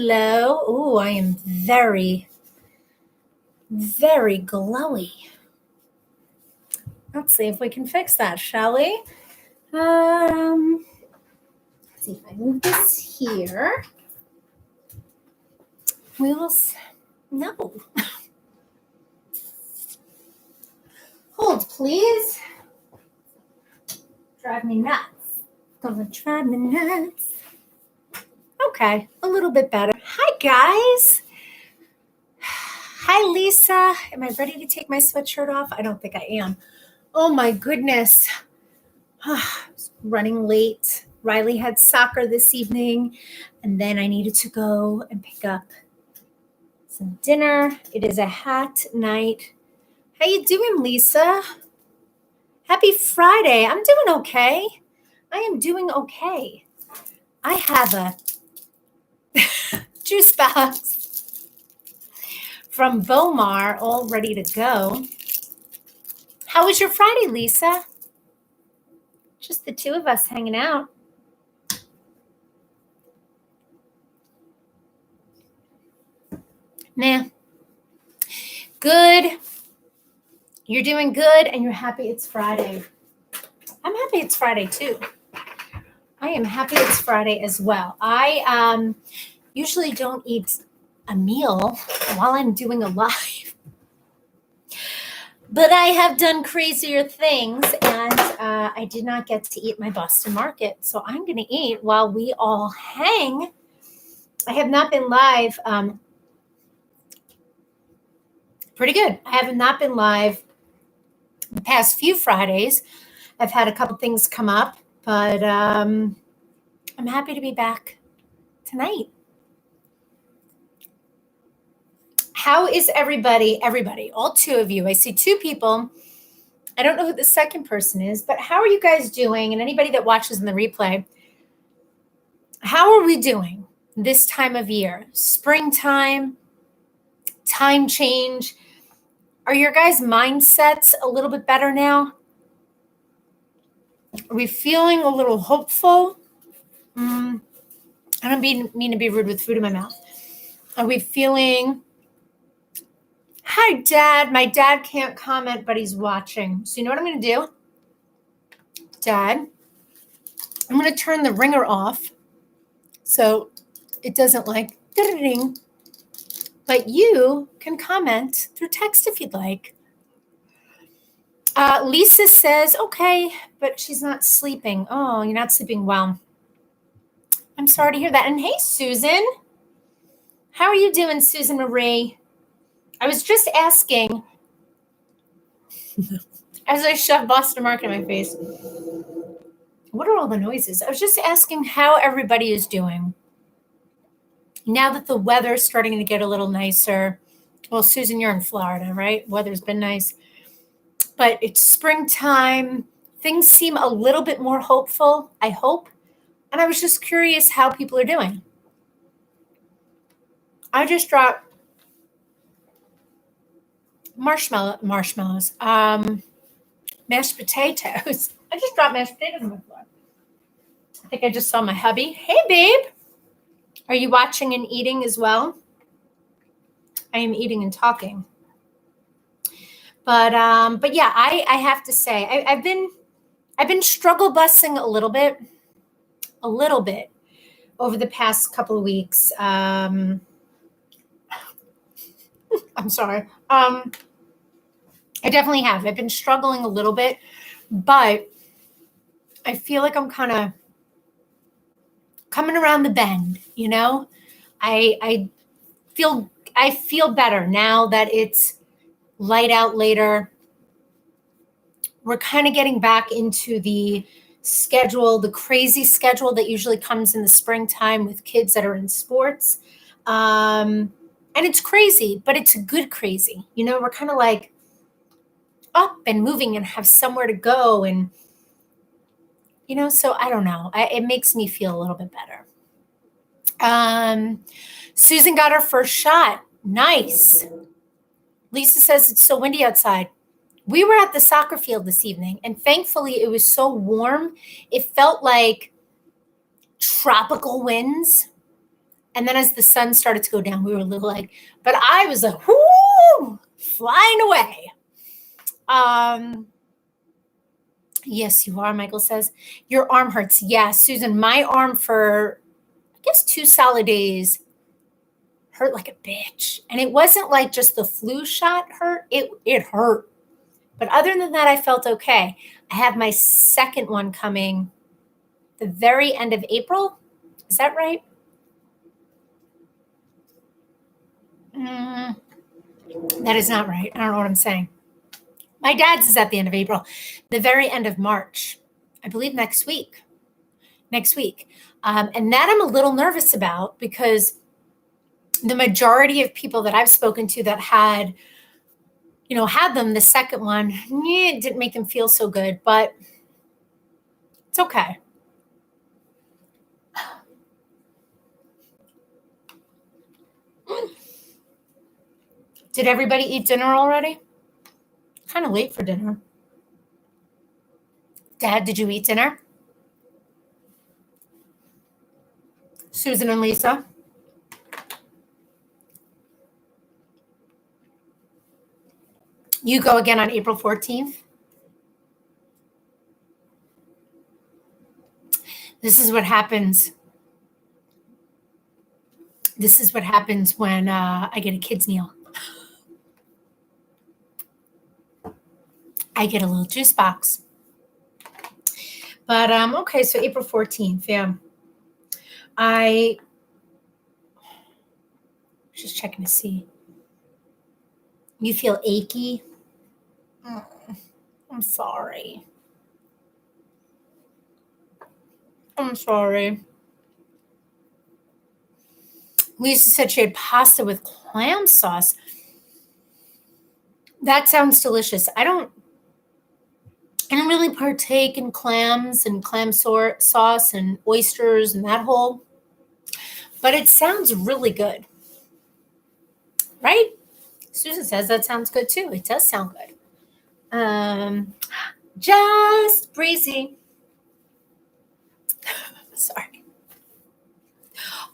Hello. Oh, I am very, very glowy. Let's see if we can fix that, shall we? Let's see if I move this here. We will. No. Hold, please. Drive me nuts. Gonna drive me nuts. Okay, a little bit better. Hi, guys. Hi, Lisa. Am I ready to take my sweatshirt off? I don't think I am. Oh, my goodness. I was running late. Riley had soccer this evening, and then I needed to go and pick up some dinner. It is a hat night. How you doing, Lisa? Happy Friday. I'm doing okay. I am doing okay. I have a juice box from Bomar all ready to go. How was your Friday, Lisa? Just the two of us hanging out. Nah. Good. You're doing good and you're happy it's Friday. I'm happy it's Friday too. I am happy it's Friday as well. I usually don't eat a meal while I'm doing a live. But I have done crazier things, and I did not get to eat my Boston Market. So I'm going to eat while we all hang. I have not been live. Pretty good. I have not been live the past few Fridays. I've had a couple things come up, but I'm happy to be back tonight. How is everybody? Everybody, all two of you. I see two people. I don't know who the second person is, but how are you guys doing? And anybody that watches in the replay, how are we doing this time of year? Springtime, time change. Are your guys' mindsets a little bit better now? Are we feeling a little hopeful? I don't mean to be rude with food in my mouth. Are we feeling... Hi, Dad. My dad can't comment, but he's watching. So you know what I'm going to do? Dad, I'm going to turn the ringer off so it doesn't like ding. But you can comment through text if you'd like. Lisa says, okay, but she's not sleeping. Oh, you're not sleeping well. I'm sorry to hear that. And hey, Susan. How are you doing, Susan Marie? I was just asking, as I shoved Boston Market in my face, what are all the noises? I was just asking how everybody is doing. Now that the weather's starting to get a little nicer. Well, Susan, you're in Florida, right? Weather's been nice. But it's springtime. Things seem a little bit more hopeful, I hope. And I was just curious how people are doing. I just dropped marshmallows, mashed potatoes. I just dropped mashed potatoes on the floor. I think I just saw my hubby. Hey, babe. Are you watching and eating as well? I am eating and talking. But yeah, I have to say, I've been struggle busing a little bit over the past couple of weeks. I'm sorry. I definitely have. I've been struggling a little bit, but I feel like I'm kind of coming around the bend, you know? I feel better now that it's light out later. We're kind of getting back into the schedule, the crazy schedule that usually comes in the springtime with kids that are in sports. And it's crazy, but it's a good crazy. You know, we're kind of like up and moving and have somewhere to go. And, you know, so I don't know. It makes me feel a little bit better. Susan got her first shot. Nice. Lisa says it's so windy outside. We were at the soccer field this evening, and thankfully it was so warm. It felt like tropical winds. And then as the sun started to go down, we were a little like, but I was like, whoo, flying away. Yes, you are, Michael says. Your arm hurts. Yeah, Susan, my arm for, I guess, 2 solid days hurt like a bitch. And it wasn't like just the flu shot hurt. It hurt. But other than that, I felt okay. I have my second one coming the very end of April. Is that right? That is not right. I don't know what I'm saying. My dad's is at the end of April, the very end of March, I believe next week. And that I'm a little nervous about because the majority of people that I've spoken to that had them, the second one, it didn't make them feel so good, but it's okay. Did everybody eat dinner already? Kind of late for dinner. Dad, did you eat dinner? Susan and Lisa? You go again on April 14th? This is what happens. This is what happens when I get a kid's meal. I get a little juice box. But okay, so April 14th, yeah. I just checking to see. You feel achy? I'm sorry. Lisa said she had pasta with clam sauce. That sounds delicious. I don't really partake in clams and clam sauce and oysters and that whole, but it sounds really good. Right? Susan says that sounds good too. It does sound good. Just Breizy. Sorry.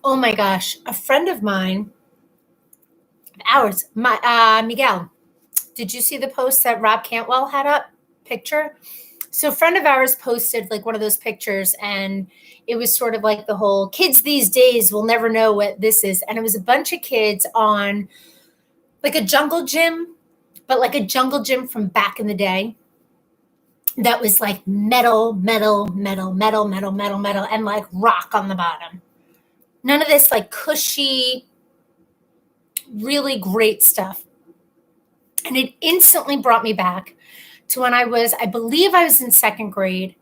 Oh my gosh. A friend of mine, ours, Miguel, did you see the post that Rob Cantwell had up? Picture? So a friend of ours posted like one of those pictures, and it was sort of like the whole kids these days will never know what this is. And it was a bunch of kids on like a jungle gym, but like a jungle gym from back in the day that was like metal, and like rock on the bottom. None of this like cushy, really great stuff. And it instantly brought me back to when I believe I was in second grade.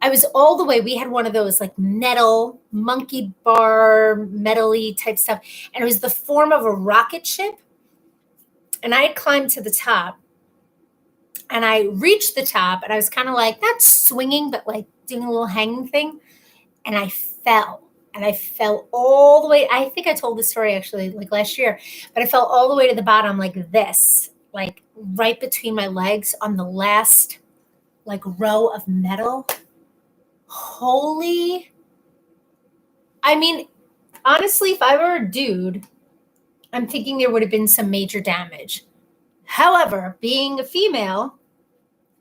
I was all the way, we had one of those like metal, monkey bar, metal-y type stuff. And it was the form of a rocket ship. And I had climbed to the top. And I reached the top and I was kind of like, not swinging, but like doing a little hanging thing. And I fell. And I fell all the way. I think I told this story actually like last year, but I fell all the way to the bottom like this, like right between my legs on the last like row of metal. Holy. I mean, honestly, if I were a dude, I'm thinking there would have been some major damage. However, being a female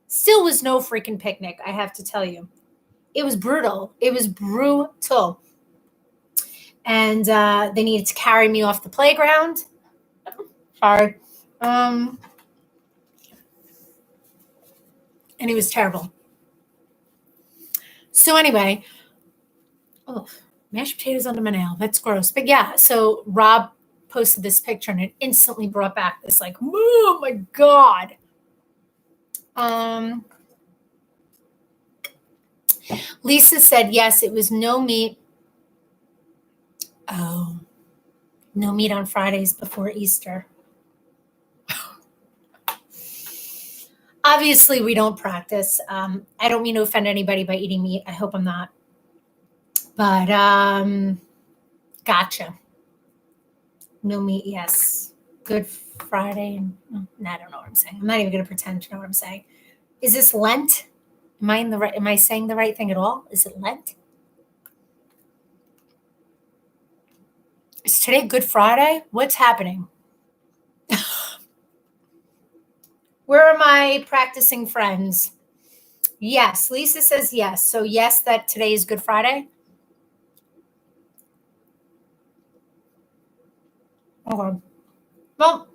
still was no freaking picnic, I have to tell you. It was brutal. And they needed to carry me off the playground. Sorry. And it was terrible. So anyway, mashed potatoes under my nail. That's gross. But yeah, so Rob posted this picture and it instantly brought back this like, oh my God. Lisa said, yes, it was no meat. Oh, no meat on Fridays before Easter. Obviously, we don't practice. I don't mean to offend anybody by eating meat. I hope I'm not. But gotcha. No meat, yes. Good Friday. I don't know what I'm saying. I'm not even going to pretend to know what I'm saying. Is this Lent? Am I saying the right thing at all? Is it Lent? today Good Friday? What's happening? Where are my practicing friends? Yes, Lisa says yes. So yes, that today is Good Friday. Okay. Well,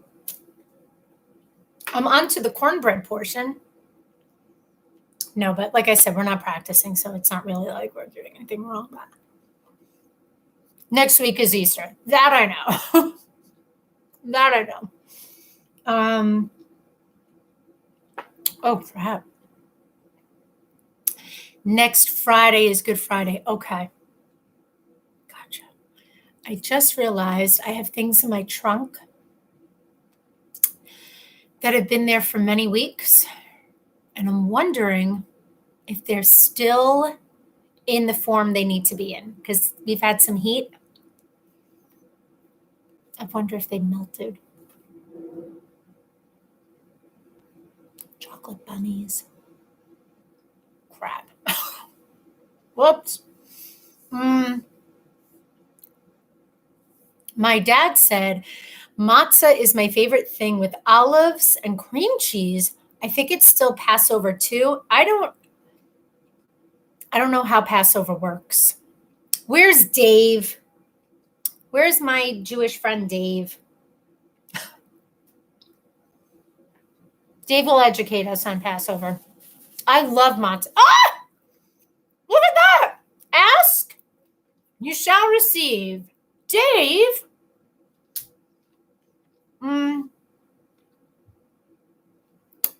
I'm on to the cornbread portion. No, but like I said, we're not practicing, so it's not really like we're doing anything wrong. But next week is Easter. That I know. That I know. Oh crap. Next Friday is Good Friday. Okay. Gotcha. I just realized I have things in my trunk that have been there for many weeks. And I'm wondering if they're still in the form they need to be in because we've had some heat. I wonder if they melted. Chocolate bunnies. Crap. Whoops. My dad said matzah is my favorite thing with olives and cream cheese. I think it's still Passover too. I don't know how Passover works. Where's Dave? Where's my Jewish friend Dave? Dave will educate us on Passover. I love matzah. Ah! Look at that. Ask, you shall receive. Dave?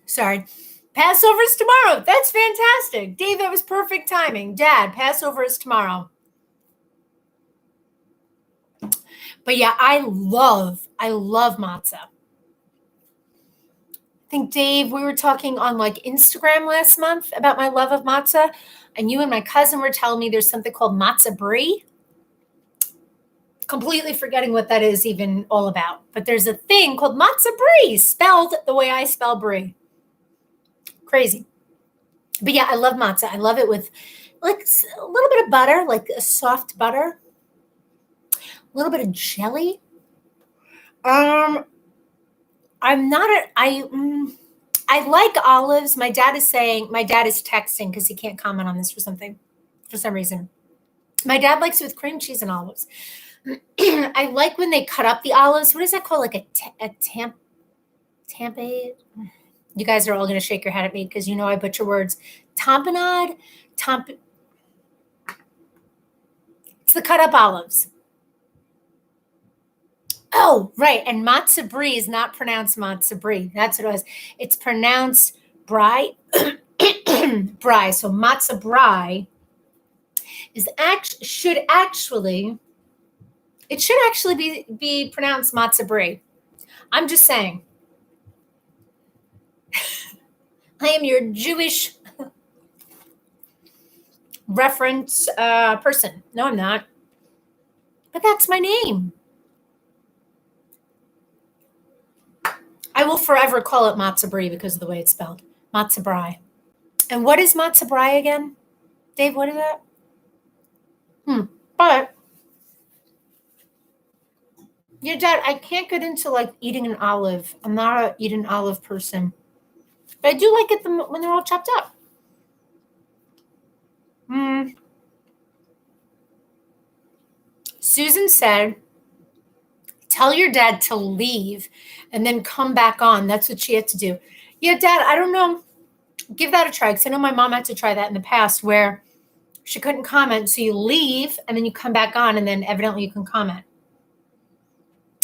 Sorry. Passover's tomorrow. That's fantastic. Dave, that was perfect timing. Dad, Passover is tomorrow. But yeah, I love matzah. I think, Dave, we were talking on like Instagram last month about my love of matzah, and you and my cousin were telling me there's something called matzah brie. Completely forgetting what that is even all about. But there's a thing called matzah brie, spelled the way I spell brie. Crazy. But yeah, I love matzah. I love it with like a little bit of butter, like a soft butter, a little bit of jelly. I like olives. My dad is texting because he can't comment on this for some reason. My dad likes it with cream cheese and olives. I like when they cut up the olives. What is that called? Like a tempeh? You guys are all going to shake your head at me because you know I butcher words. Tamponade? It's the cut up olives. Oh, right. And matzah brie is not pronounced matzah brie. That's what it was. It's pronounced brie. Brie. So matzah brie should actually be pronounced matzah brie. I'm just saying. I am your Jewish reference person. No, I'm not. But that's my name. I will forever call it matzah brie because of the way it's spelled. Matzah brie. And what is matzah brie again? Dave, what is that? But your dad, I can't get into like eating an olive. I'm not a eat an olive person. But I do like it when they're all chopped up. Susan said, tell your dad to leave and then come back on. That's what she had to do. Yeah, Dad, I don't know. Give that a try because I know my mom had to try that in the past where she couldn't comment. So you leave and then you come back on and then evidently you can comment.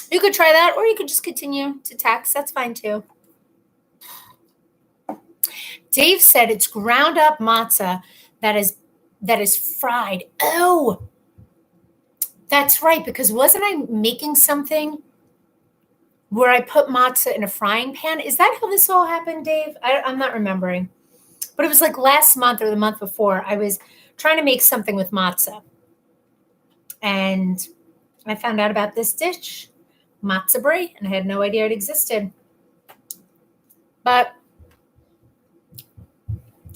You could try that or you could just continue to text. That's fine too. Dave said it's ground up matzah that is fried. Oh, that's right. Because wasn't I making something where I put matzah in a frying pan? Is that how this all happened, Dave? I'm not remembering. But it was like last month or the month before. I was trying to make something with matzah. And I found out about this dish, matzah brie, and I had no idea it existed. But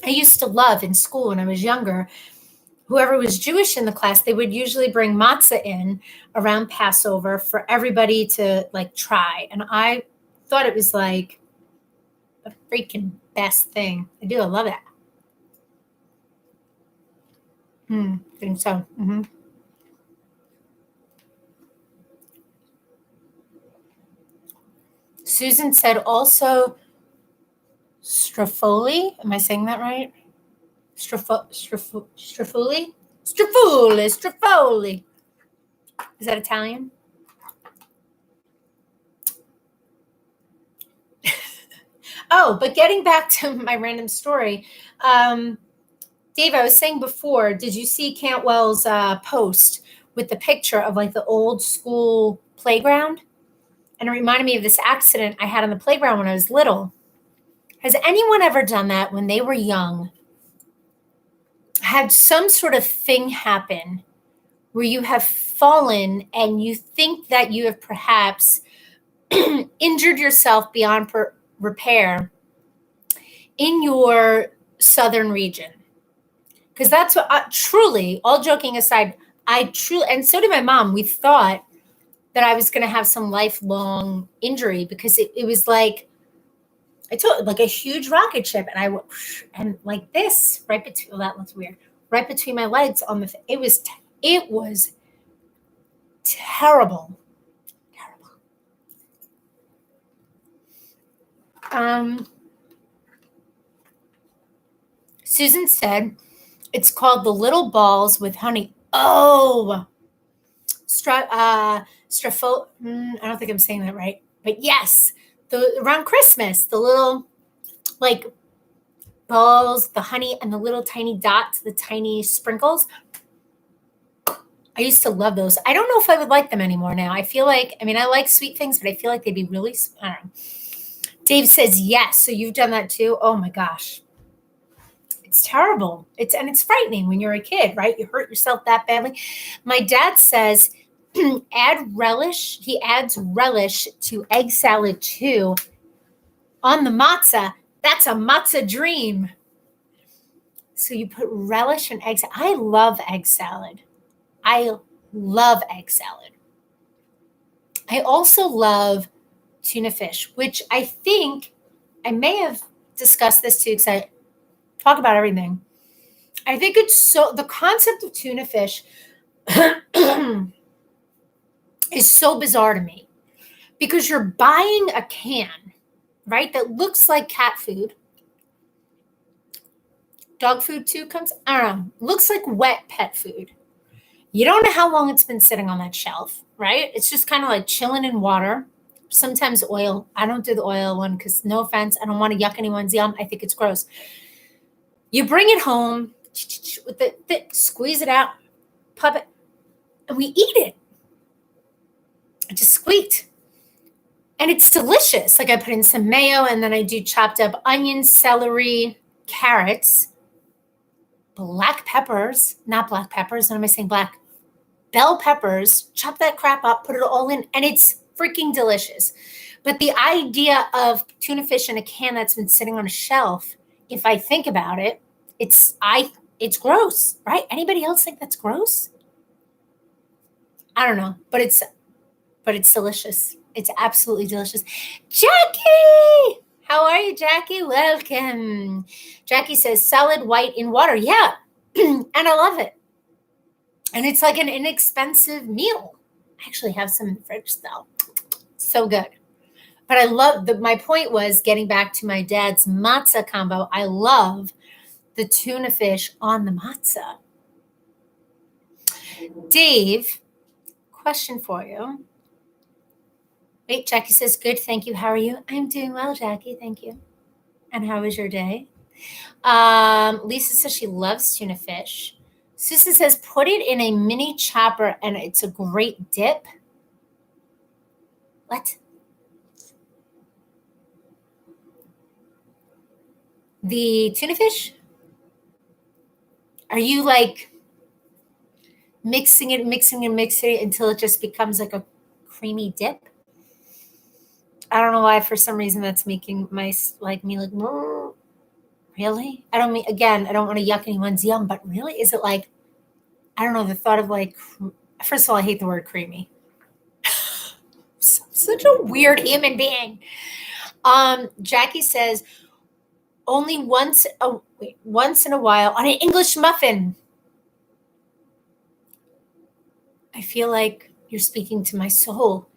I used to love in school when I was younger, whoever was Jewish in the class, they would usually bring matzah in around Passover for everybody to like try. And I thought it was like the freaking best thing. I do. I love it. I think so. Susan said also Strafoli. Am I saying that right? Strafoli? Strafoli. Is that Italian? Oh, but getting back to my random story, Dave, I was saying before, did you see Cantwell's post with the picture of like the old school playground? And it reminded me of this accident I had on the playground when I was little. Has anyone ever done that when they were young? Had some sort of thing happen where you have fallen and you think that you have perhaps injured yourself beyond repair in your southern region? Because that's what truly, all joking aside, and so did my mom, we thought that I was going to have some lifelong injury because it was like, I told like a huge rocket ship, and like this right between, that looks weird, right between my legs on the, it was terrible. Susan said, it's called the little balls with honey. Oh, I don't think I'm saying that right, but yes, around Christmas, the little like balls, the honey, and the little tiny dots, the tiny sprinkles. I used to love those. I don't know if I would like them anymore now. I feel like, I mean, I like sweet things, but I feel like they'd be really, I don't know. Dave says yes. So you've done that too? Oh my gosh. It's terrible. It's frightening when you're a kid, right? You hurt yourself that badly. My dad says add relish. He adds relish to egg salad too on the matzah. That's a matzah dream. So you put relish and eggs. I love egg salad. I love egg salad. I also love tuna fish, which I think I may have discussed this too because I talk about everything. I think the concept of tuna fish is so bizarre to me because you're buying a can, right, that looks like cat food. Dog food too comes, I don't know, looks like wet pet food. You don't know how long it's been sitting on that shelf, right? It's just kind of like chilling in water, sometimes oil. I don't do the oil one because, no offense, I don't want to yuck anyone's yum. I think it's gross. You bring it home with squeeze it out, pop it, and we eat it. It just squeaked. And it's delicious. Like I put in some mayo and then I do chopped up onions, celery, carrots, black peppers, not black peppers. What am I saying? Black bell peppers, chop that crap up, put it all in, and it's freaking delicious. But the idea of tuna fish in a can that's been sitting on a shelf, if I think about it, it's gross, right? Anybody else think that's gross? I don't know, but it's delicious. It's absolutely delicious. Jackie! How are you, Jackie? Welcome. Jackie says solid white in water. Yeah, and I love it. And it's like an inexpensive meal. I actually have some in the fridge, though. So good. But I love, my point was getting back to my dad's matzah combo. I love the tuna fish on the matzah. Dave, question for you. Wait, Jackie says, good, thank you. How are you? I'm doing well, Jackie, thank you. And how was your day? Lisa says she loves tuna fish. Susan says, put it in a mini chopper and it's a great dip. What? The tuna fish? Are you like mixing it until it just becomes like a creamy dip? I don't know why, for some reason, that's making me like, really? I don't want to yuck anyone's yum, but really? Is it like I don't know, the thought of like, first of all, I hate the word creamy. Such a weird human being. Jackie says, only once in a while on an English muffin. I feel like you're speaking to my soul.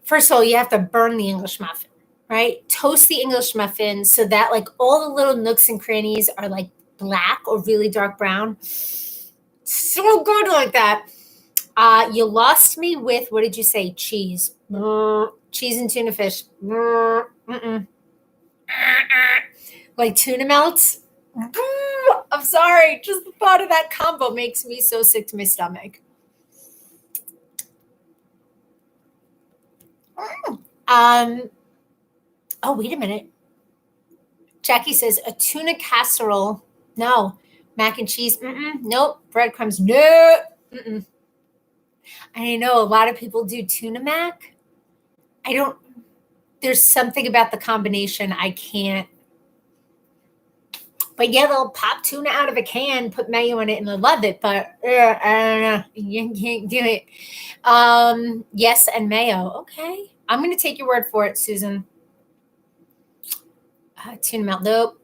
First of all, you have to burn the English muffin, right? Toast the English muffin so that like all the little nooks and crannies are like black or really dark brown. So good like that. You lost me with, what did you say? Cheese. Cheese and tuna fish. Like tuna melts. I'm sorry. Just the thought of that combo makes me so sick to my stomach. Oh, wait a minute. Jackie says a tuna casserole. No. Mac and cheese. Nope. Breadcrumbs. No. I know a lot of people do tuna mac. There's something about the combination I can't. But yeah, they'll pop tuna out of a can, put mayo in it, and I love it. But I don't know. You can't do it. Yes, and mayo. Okay. I'm going to take your word for it, Susan. Tuna melt. Nope.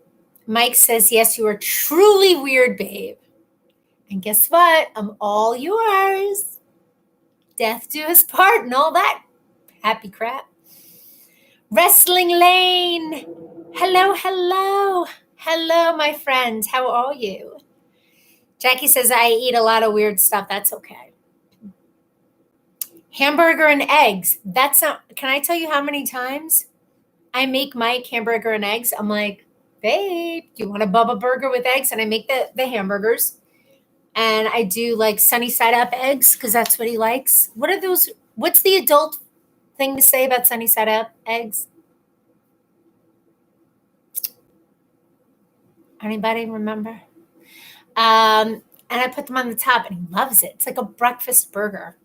Mike says, yes, you are truly weird, babe. And guess what? I'm all yours. Death do us part and all that happy crap. Wrestling Lane. Hello, hello. Hello, my friend. How are you? Jackie says, I eat a lot of weird stuff. That's okay. Hamburger and eggs. That's not, can I tell you how many times I make Mike hamburger and eggs? I'm like, babe, do you want a Bubba burger with eggs? And I make the hamburgers. And I do like sunny side up eggs because that's what he likes. What are those? What's the adult thing to say about sunny side up eggs? Anybody remember? And I put them on the top and he loves it. It's like a breakfast burger.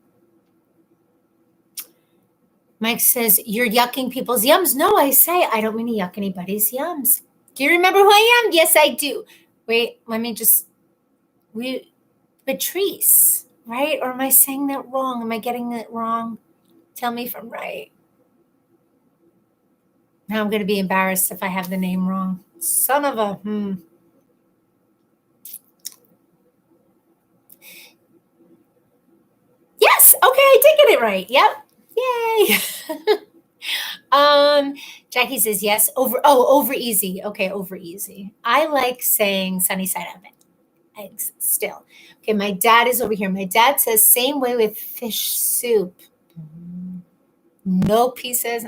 Mike says, you're yucking people's yums. No, I say, I don't mean to yuck anybody's yums. Do you remember who I am? Yes, I do. Wait, let me just, Patrice, right? Or am I saying that wrong? Am I getting it wrong? Tell me if I'm right. Now I'm going to be embarrassed if I have the name wrong. Son of a, Yes. Okay. I did get it right. Yep. Yay. Jackie says yes. Over easy. Okay. Over easy. I like saying sunny side up eggs still. Okay. My dad is over here. My dad says same way with fish soup. No pieces.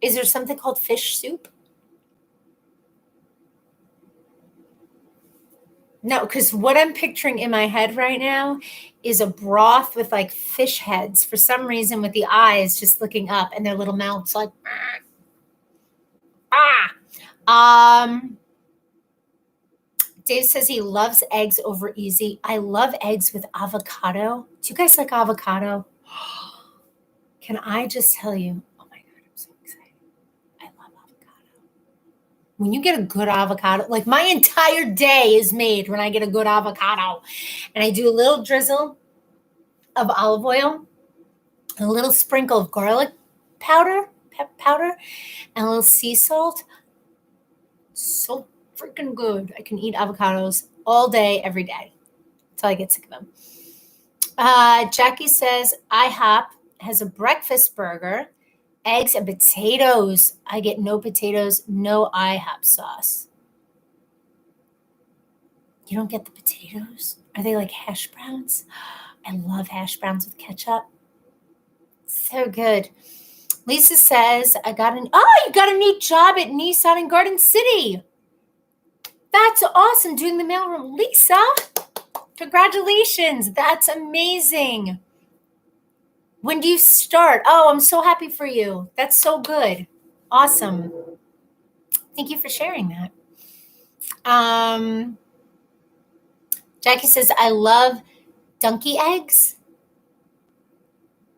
Is there something called fish soup? No, because what I'm picturing in my head right now is a broth with like fish heads for some reason with the eyes just looking up and their little mouths like Dave says he loves eggs over easy. I love eggs with avocado. Do you guys like avocado? Can I just tell you? Oh my God, I'm so excited. I love avocado. When you get a good avocado, like my entire day is made when I get a good avocado. And I do a little drizzle of olive oil, and a little sprinkle of garlic powder, and a little sea salt. So freaking good. I can eat avocados all day, every day, until I get sick of them. Jackie says IHOP has a breakfast burger, eggs and potatoes. I get no potatoes, no IHOP sauce. You don't get the potatoes? Are they like hash browns? I love hash browns with ketchup. So good. Lisa says, you got a new job at Nissan in Garden City. That's awesome, doing the mailroom. Lisa, congratulations. That's amazing. When do you start? Oh, I'm so happy for you. That's so good. Awesome. Thank you for sharing that. Jackie says, I love donkey eggs.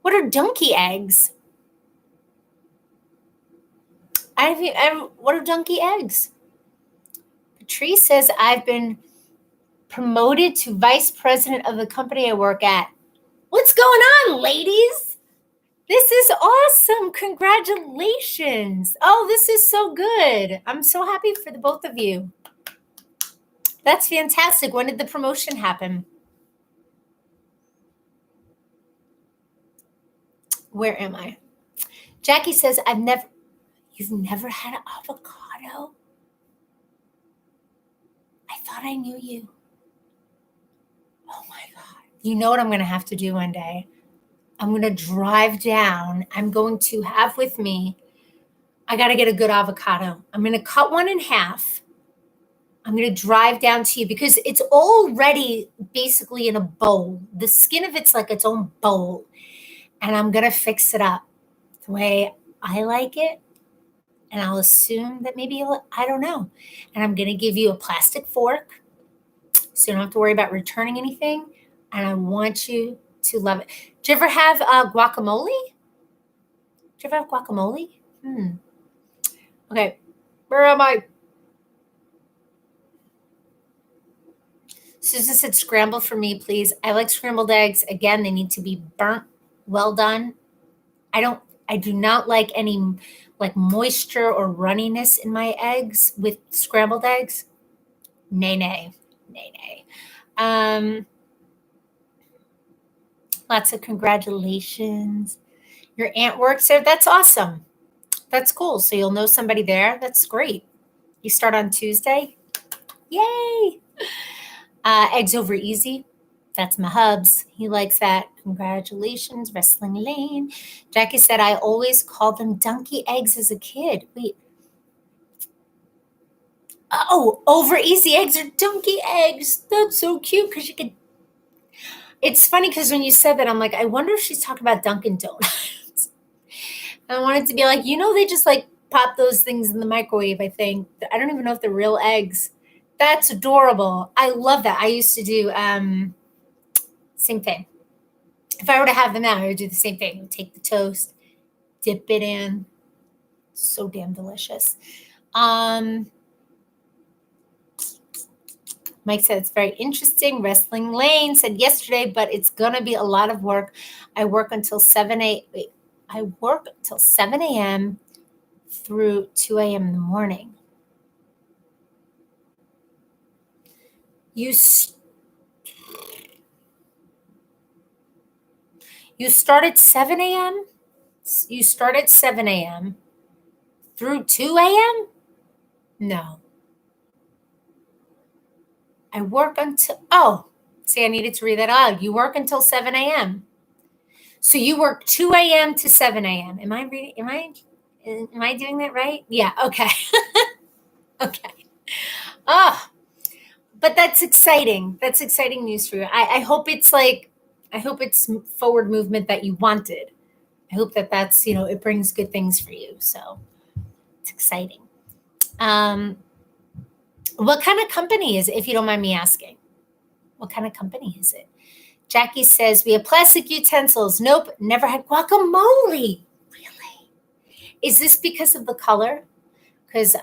What are donkey eggs? What are donkey eggs? Patrice says, I've been promoted to vice president of the company I work at. What's going on, ladies? This is awesome. Congratulations. Oh, this is so good. I'm so happy for the both of you. That's fantastic. When did the promotion happen? Where am I? Jackie says, you've never had an avocado? I thought I knew you. Oh my God. You know what I'm going to have to do one day? I'm going to drive down. I'm going to have with me, I got to get a good avocado. I'm going to cut one in half. I'm going to drive down to you because it's already basically in a bowl. The skin of it's like its own bowl. And I'm going to fix it up the way I like it. And I'll assume that maybe I don't know. And I'm going to give you a plastic fork so you don't have to worry about returning anything. And I want you to love it. Do you ever have guacamole? Do you ever have guacamole? Okay. Where am I? Susan said scramble for me, please. I like scrambled eggs. Again, they need to be burnt, well done. I do not like any like moisture or runniness in my eggs with scrambled eggs. Nay. Lots of congratulations. Your aunt works there. That's awesome. That's cool. So you'll know somebody there. That's great. You start on Tuesday. Yay. Eggs over easy. That's my hubs. He likes that. Congratulations, Wrestling Lane. Jackie said, I always called them donkey eggs as a kid. Wait. Oh, over easy eggs are donkey eggs. That's so cute because you could. It's funny because when you said that, I'm like, I wonder if she's talking about Dunkin' Donuts. I wanted to be like, they just like pop those things in the microwave, I think. I don't even know if they're real eggs. That's adorable. I love that. I used to do same thing. If I were to have them out, I would do the same thing. Take the toast, dip it in. So damn delicious. Mike said it's very interesting. Wrestling Lane said yesterday, but it's going to be a lot of work. I work until 7 a.m. through 2 a.m. in the morning. You start at 7 a.m.? You start at 7 a.m. through 2 a.m.? No. I work until, I needed to read that out. You work until 7 a.m. So you work 2 a.m. to 7 a.m. Am I doing that right? Yeah, okay. Okay. But that's exciting. That's exciting news for you. I hope it's forward movement that you wanted. I hope that's, it brings good things for you. So it's exciting. What kind of company is it, if you don't mind me asking? What kind of company is it? Jackie says, we have plastic utensils. Nope, never had guacamole. Really? Is this because of the color? Because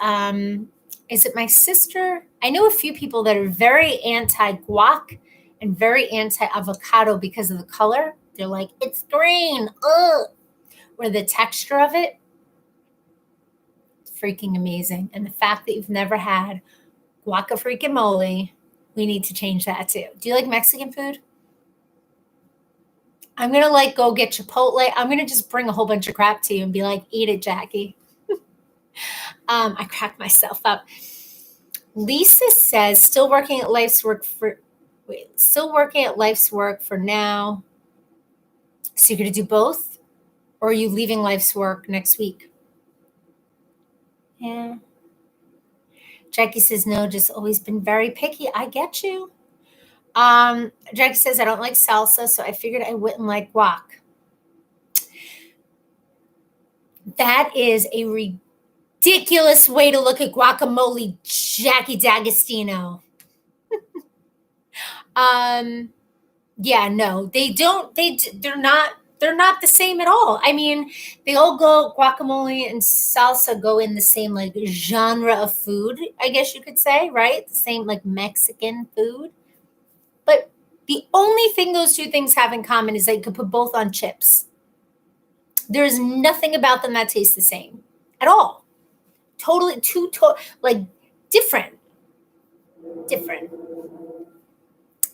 is it my sister? I know a few people that are very anti-guac and very anti-avocado because of the color. They're like, it's green. Ugh. Or the texture of it. It's freaking amazing. And the fact that you've never had guaca-freaking-mole, we need to change that too. Do you like Mexican food? I'm going to go get Chipotle. I'm going to just bring a whole bunch of crap to you and be like, eat it, Jackie. I cracked myself up. Lisa says, still working at Life's Work for now. So you're going to do both? Or are you leaving Life's Work next week? Yeah. Jackie says, no, just always been very picky. I get you. Jackie says, I don't like salsa, so I figured I wouldn't like guac. That is a ridiculous way to look at guacamole, Jackie D'Agostino. Yeah, no, they don't. They're not the same at all. I mean, they all go, guacamole and salsa go in the same genre of food, I guess you could say, right? The same Mexican food. The only thing those two things have in common is that you could put both on chips. There's nothing about them that tastes the same at all. Totally like different.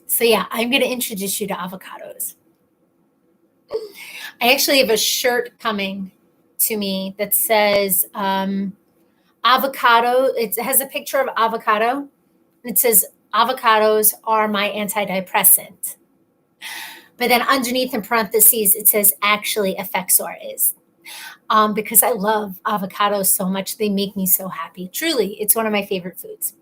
So yeah, I'm going to introduce you to avocados. I actually have a shirt coming to me that says avocado. It has a picture of avocado. And it says avocados are my antidepressant. But then underneath in parentheses, it says actually Effexor is. Because I love avocados so much. They make me so happy. Truly, it's one of my favorite foods.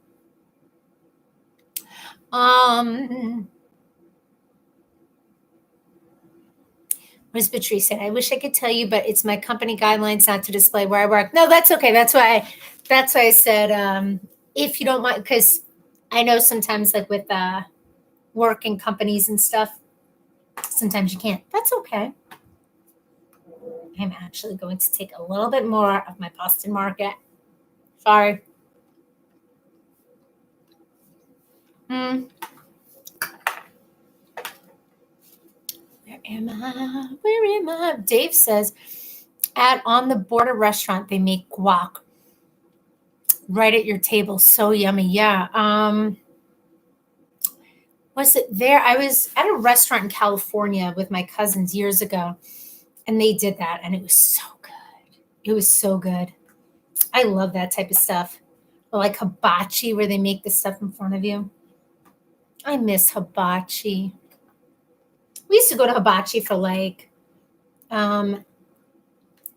Ms. Patrice said, I wish I could tell you, but it's my company guidelines not to display where I work. No, that's okay. That's why I said, if you don't mind, because I know sometimes like with working companies and stuff, sometimes you can't. That's okay. I'm actually going to take a little bit more of my Boston Market. Sorry. Where am I? Dave says, at On the Border restaurant, they make guac right at your table. So yummy. Yeah. Was it there? I was at a restaurant in California with my cousins years ago, and they did that, and it was so good. It was so good. I love that type of stuff. Or like hibachi, where they make the stuff in front of you. I miss hibachi. We used to go to hibachi for like, what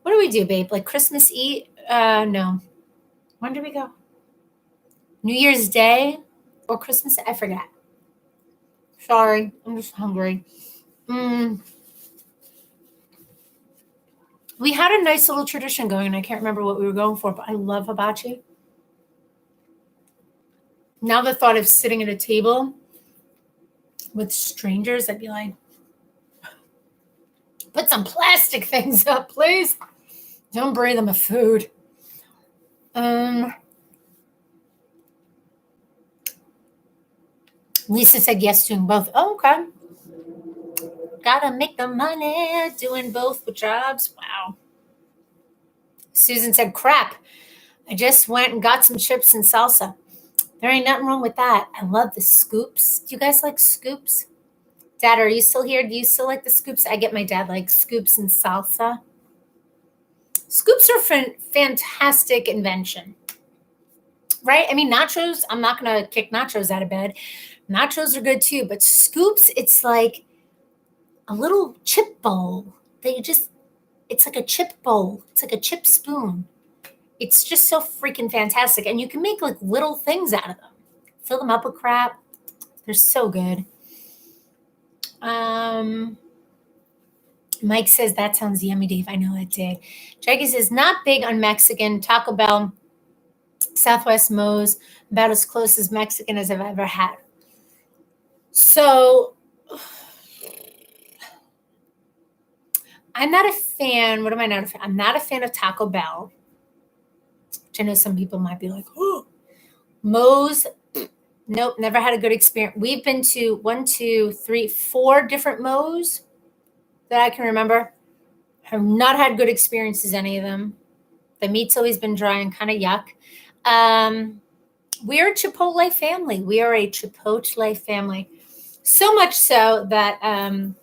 do we do, babe? Like Christmas Eve? No. When did we go? New Year's Day or Christmas? I forget. Sorry, I'm just hungry. We had a nice little tradition going, and I can't remember what we were going for, but I love hibachi. Now the thought of sitting at a table with strangers, I'd be like, put some plastic things up, please. Don't bring them a food. Lisa said yes, doing both. Oh, okay. Gotta make the money, doing both with jobs. Wow. Susan said, crap. I just went and got some chips and salsa. There ain't nothing wrong with that. I love the scoops. Do you guys like scoops? Dad, are you still here? Do you still like the scoops? I get my dad like scoops and salsa. Scoops are fantastic invention, right? I mean, nachos, I'm not going to kick nachos out of bed. Nachos are good too, but scoops, it's like a little chip bowl. It's like a chip bowl. It's like a chip spoon. It's just so freaking fantastic. And you can make like little things out of them. Fill them up with crap. They're so good. Mike says, that sounds yummy, Dave. I know it did. Jackie says, not big on Mexican. Taco Bell, Southwest Moe's, about as close as Mexican as I've ever had. So I'm not a fan. What am I not a fan? I'm not a fan of Taco Bell, which I know some people might be like, oh, Moe's. Nope, never had a good experience. We've been to 4 different Moe's that I can remember. Have not had good experiences, any of them. The meat's always been dry and kind of yuck. We're a Chipotle family. We are a Chipotle family. So much so that an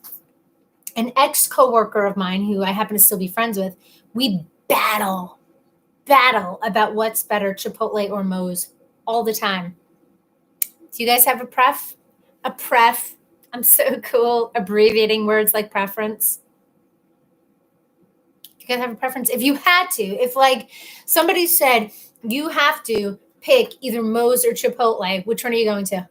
ex-coworker of mine, who I happen to still be friends with, we battle about what's better, Chipotle or Moe's, all the time. Do you guys have a pref? A pref. I'm so cool abbreviating words like preference. Do you guys have a preference? If you had to, if like somebody said you have to pick either Moe's or Chipotle, which one are you going to?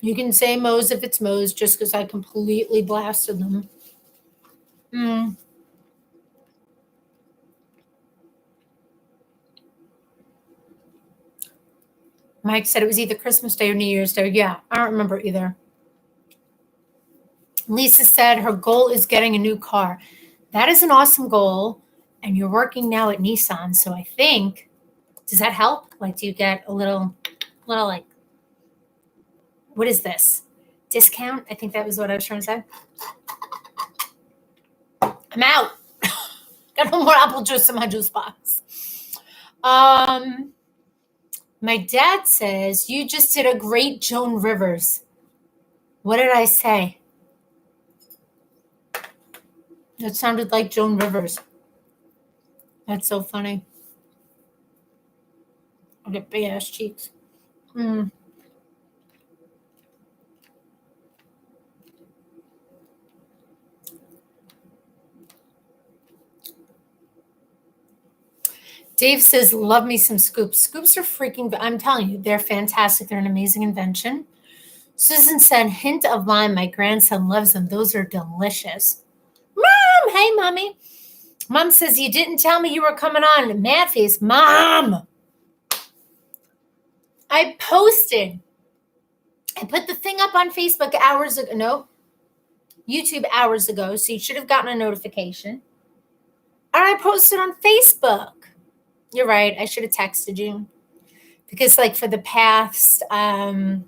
You can say Moe's if it's Moe's, just because I completely blasted them. Mike said it was either Christmas Day or New Year's Day. Yeah, I don't remember either. Lisa said her goal is getting a new car. That is an awesome goal. And you're working now at Nissan. So I think, does that help? Like, do you get a little like What is this? Discount? I think that was what I was trying to say. I'm out. Got no more apple juice in my juice box. My dad says, you just did a great Joan Rivers. What did I say? It sounded like Joan Rivers. That's so funny. I get big ass cheeks. Dave says, love me some scoops. Scoops are freaking, I'm telling you, they're fantastic. They're an amazing invention. Susan said, hint of lime. My grandson loves them. Those are delicious. Mom, hey, mommy. Mom says, you didn't tell me you were coming on. Mad face. Mom. I put the thing up on Facebook hours ago. No, YouTube hours ago. So you should have gotten a notification. And I posted on Facebook. You're right. I should have texted you. Because like for the past, I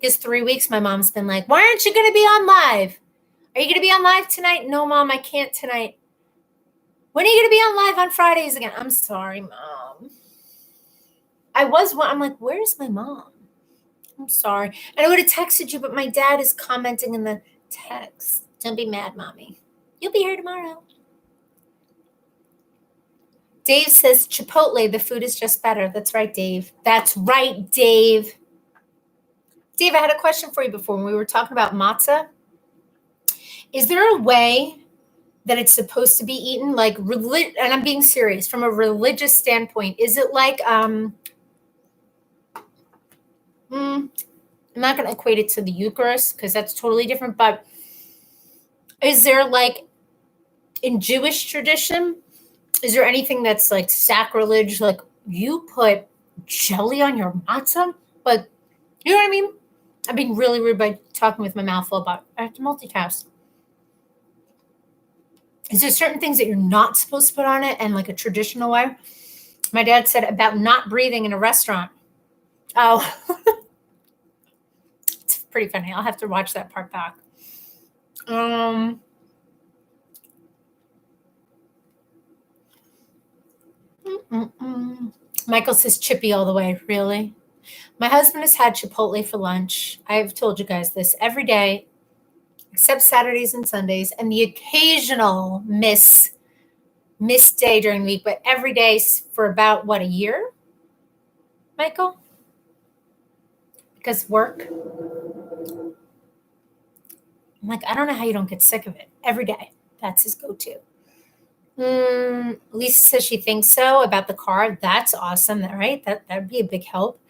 guess 3 weeks, my mom's been like, why aren't you going to be on live? Are you going to be on live tonight? No, Mom, I can't tonight. When are you going to be on live on Fridays again? I'm sorry, Mom. I'm like, where's my mom? I'm sorry. And I would have texted you, but my dad is commenting in the text. Don't be mad, Mommy. You'll be here tomorrow. Dave says, Chipotle, the food is just better. That's right, Dave. That's right, Dave. Dave, I had a question for you before when we were talking about matzah. Is there a way that it's supposed to be eaten like, and I'm being serious, from a religious standpoint? Is it like, I'm not going to equate it to the Eucharist because that's totally different, but is there like, in Jewish tradition, is there anything that's like sacrilege? Like you put jelly on your matzah? Like, you know what I mean? I'm being really rude by talking with my mouth full, but I have to multitask. Is there certain things that you're not supposed to put on it and like a traditional way? My dad said about not breathing in a restaurant. Oh, it's pretty funny. I'll have to watch that part back. Michael says chippy all the way. Really? My husband has had Chipotle for lunch. I've told you guys this every day, except Saturdays and Sundays, and the occasional miss day during the week, but every day for about, what, a year, Michael? Because work. I'm like, I don't know how you don't get sick of it. Every day. That's his go-to. Lisa says she thinks so about the car. That's awesome, right? That'd be a big help.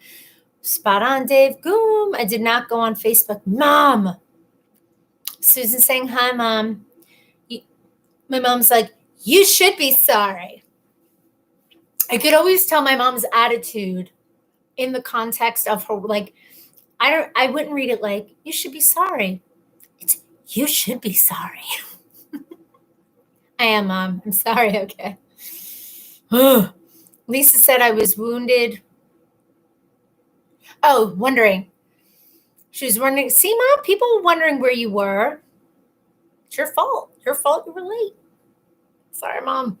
Spot on, Dave. Goom. I did not go on Facebook. Mom. Susan saying, hi, Mom. My mom's like, you should be sorry. I could always tell my mom's attitude in the context of her, like, I wouldn't read it like, you should be sorry. It's, you should be sorry. I am, Mom. I'm sorry. Okay. Lisa said I was wounded. Oh, wondering. She was wondering. See, Mom, people were wondering where you were. It's your fault. Your fault you were late. Sorry, Mom.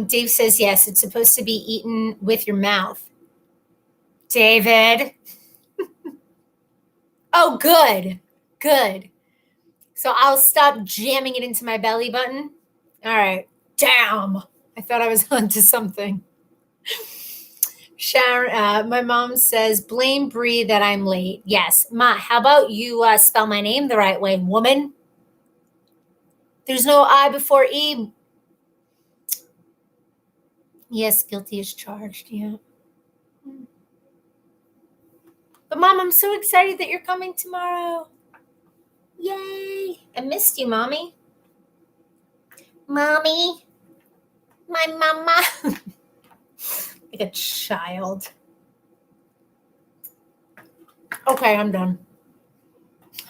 Dave says, yes, it's supposed to be eaten with your mouth. David. Oh, good. Good. So I'll stop jamming it into my belly button. All right. Damn. I thought I was onto something. Sharon, my mom says, blame Bree that I'm late. Yes. Ma, how about you spell my name the right way, woman? There's no I before E. Yes, guilty as charged. Yeah. But Mom, I'm so excited that you're coming tomorrow. Yay. I missed you, Mommy. Mommy. My mama. Like a child. Okay, I'm done.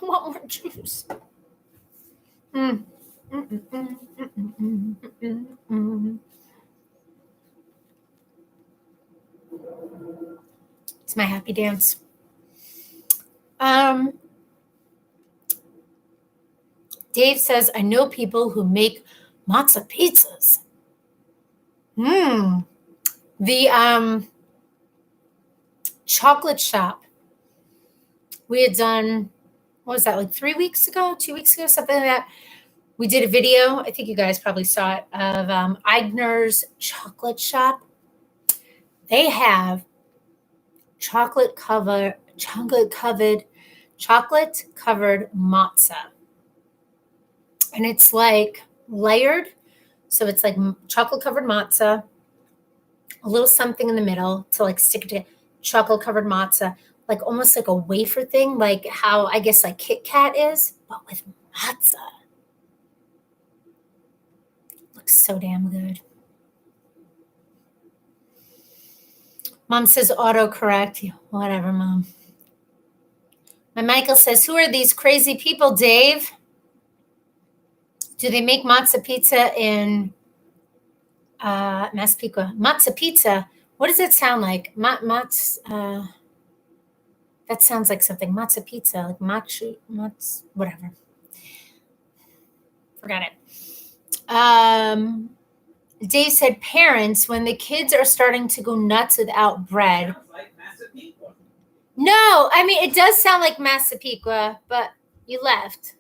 I want more juice. It's my happy dance. Dave says, I know people who make matzo pizzas. The chocolate shop. We had done, what was that, like 3 weeks ago, 2 weeks ago, something like that. We did a video, I think you guys probably saw it, of Eigner's chocolate shop. They have chocolate covered matzo. And it's like layered. So it's like chocolate covered matzo, a little something in the middle to like stick it to chocolate covered matzo, like almost like a wafer thing, like how I guess like Kit Kat is, but with matzo. Looks so damn good. Mom says autocorrect. Whatever, Mom. My Michael says, who are these crazy people, Dave? Do they make matzo pizza in Massapequa? Matzo pizza? What does it sound like? That sounds like something. Matzo pizza, like whatever. Forgot it. Dave said, parents, when the kids are starting to go nuts without bread. No, I mean, it does sound like Massapequa, but you left.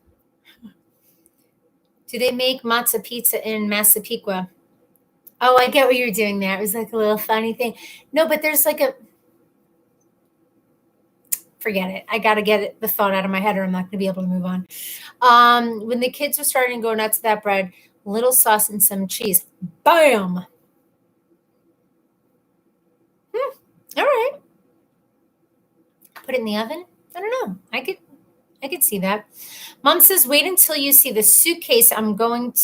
Do they make matzo pizza in Massapequa? Oh, I get what you're doing there. It was like a little funny thing. No, but there's like forget it. I got to get the thought out of my head or I'm not going to be able to move on. When the kids were starting to go nuts with that bread, little sauce and some cheese. Bam! All right. Put it in the oven? I don't know. I could see that. Mom says, wait until you see the suitcase I'm bringing.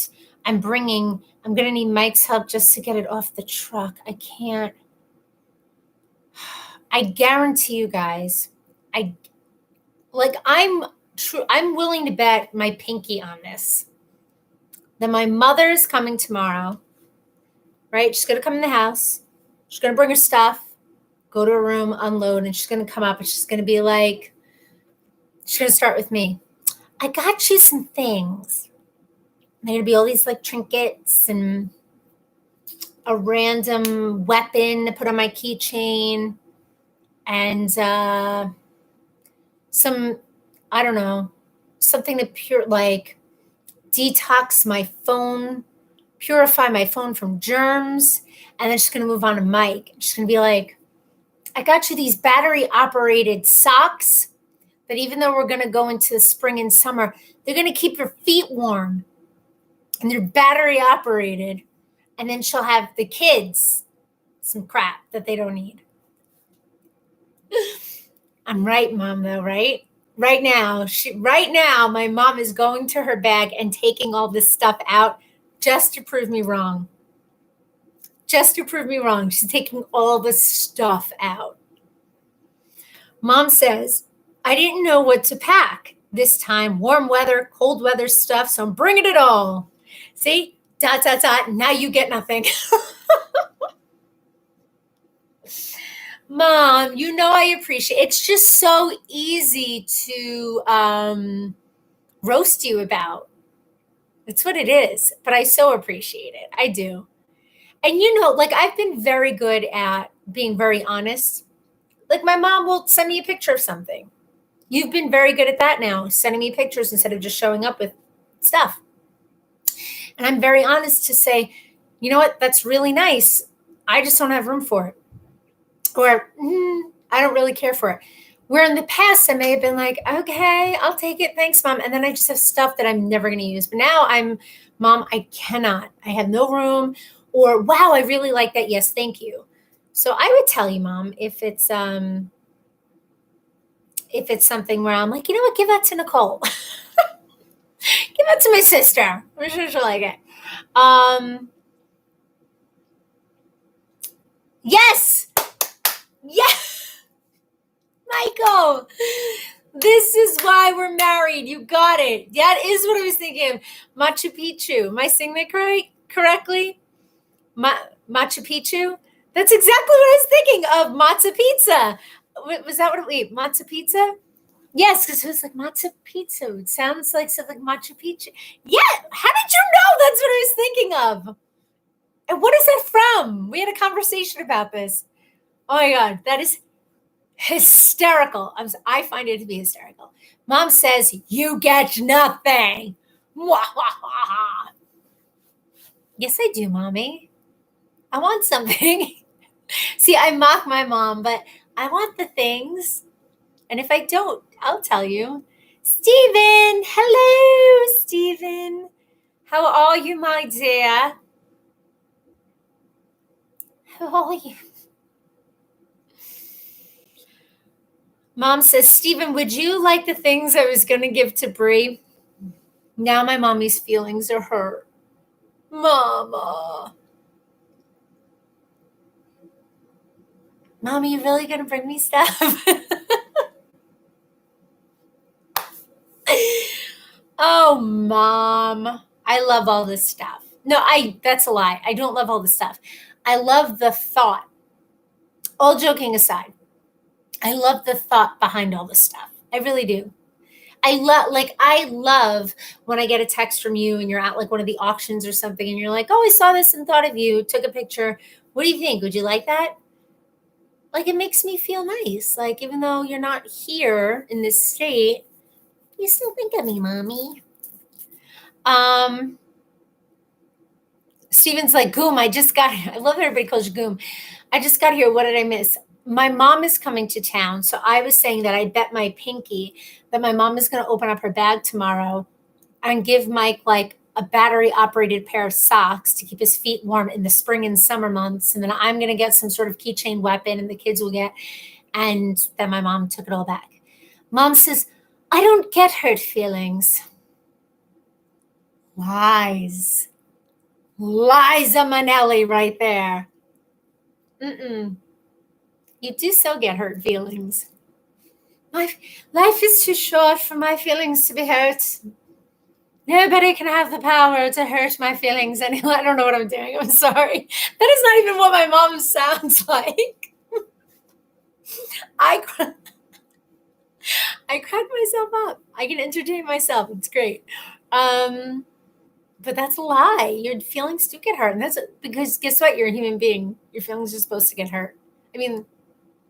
I'm going to need Mike's help just to get it off the truck. I can't. I guarantee you guys, I'm willing to bet my pinky on this. That my mother's coming tomorrow, right? She's going to come in the house. She's going to bring her stuff, go to her room, unload, and she's going to come up and she's going to be like, she's going to start with me. I got you some things. They're going to be all these like trinkets and a random weapon to put on my keychain and some, I don't know, something to detox my phone, purify my phone from germs. And then she's going to move on to Mike. She's going to be like, I got you these battery operated socks that even though we're going to go into the spring and summer, they're going to keep your feet warm and they're battery operated. And then she'll have the kids some crap that they don't need. I'm right, Mom, though, right? Right now, my mom is going to her bag and taking all this stuff out just to prove me wrong. Just to prove me wrong. She's taking all the stuff out. Mom says, I didn't know what to pack this time. Warm weather, cold weather stuff, so I'm bringing it all. See? ... Now you get nothing. Mom, you know I appreciate it. It's just so easy to roast you about. That's what it is. But I so appreciate it. I do. And I've been very good at being very honest. Like my mom will send me a picture of something. You've been very good at that now, sending me pictures instead of just showing up with stuff. And I'm very honest to say, you know what? That's really nice. I just don't have room for it. Or I don't really care for it. Where in the past, I may have been like, okay, I'll take it. Thanks, Mom. And then I just have stuff that I'm never going to use. But now Mom, I cannot. I have no room. Or, wow, I really like that. Yes, thank you. So I would tell you, Mom, if it's something where I'm like, you know what, give that to Nicole. Give that to my sister. I'm sure she'll like it. Yes. Michael, this is why we're married. You got it. That is what I was thinking of. Machu Picchu. Am I saying that correctly? Machu Picchu? That's exactly what I was thinking of. Matzo pizza. Was that what we ate? Matzo pizza? Yes, because it was like matzo pizza. It sounds like something like Machu Picchu. Yeah. How did you know that's what I was thinking of? And what is that from? We had a conversation about this. Oh my God. That is hysterical. I find it to be hysterical. Mom says, you get nothing. Yes, I do, Mommy. I want something. See, I mock my mom, but I want the things. And if I don't, I'll tell you. Stephen, hello, Stephen. How are you, my dear? How are you? Mom says, Stephen, would you like the things I was going to give to Bree? Now my mommy's feelings are hurt. Mama. Mommy, you really going to bring me stuff? Oh, Mom. I love all this stuff. No, that's a lie. I don't love all this stuff. I love the thought. All joking aside, I love the thought behind all this stuff. I really do. I love when I get a text from you and you're at like one of the auctions or something and you're like, oh, I saw this and thought of you, took a picture. What do you think? Would you like that? Like, it makes me feel nice. Like, even though you're not here in this state, you still think of me, Mommy. Steven's like, Goom, I love that everybody calls you Goom. I just got here. What did I miss? My mom is coming to town. So I was saying that I bet my pinky that my mom is going to open up her bag tomorrow and give Mike like a battery operated pair of socks to keep his feet warm in the spring and summer months. And then I'm going to get some sort of keychain weapon and the kids will get. And then my mom took it all back. Mom says, I don't get hurt feelings. Lies. Liza Minnelli right there. You do so get hurt feelings. My life is too short for my feelings to be hurt. Nobody can have the power to hurt my feelings. And I don't know what I'm doing. I'm sorry. That is not even what my mom sounds like. I crack myself up. I can entertain myself. It's great. But that's a lie. Your feelings do get hurt. And that's because guess what? You're a human being. Your feelings are supposed to get hurt. I mean,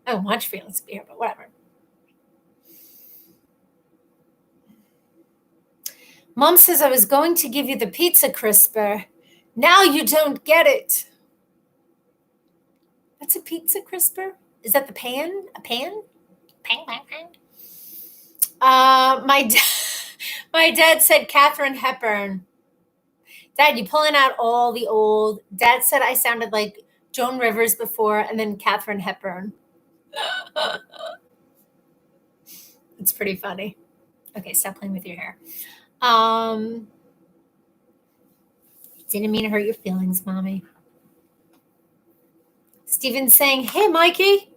I don't want your feelings to be hurt, but whatever. Mom says I was going to give you the pizza crisper. Now you don't get it. That's a pizza crisper? Is that the pan? A pan? Pan. My dad said Katharine Hepburn. Dad, you pulling out all the old. Dad said I sounded like Joan Rivers before and then Katharine Hepburn. It's pretty funny. Okay, stop playing with your hair. Didn't mean to hurt your feelings, Mommy. Steven's saying, hey, Mikey.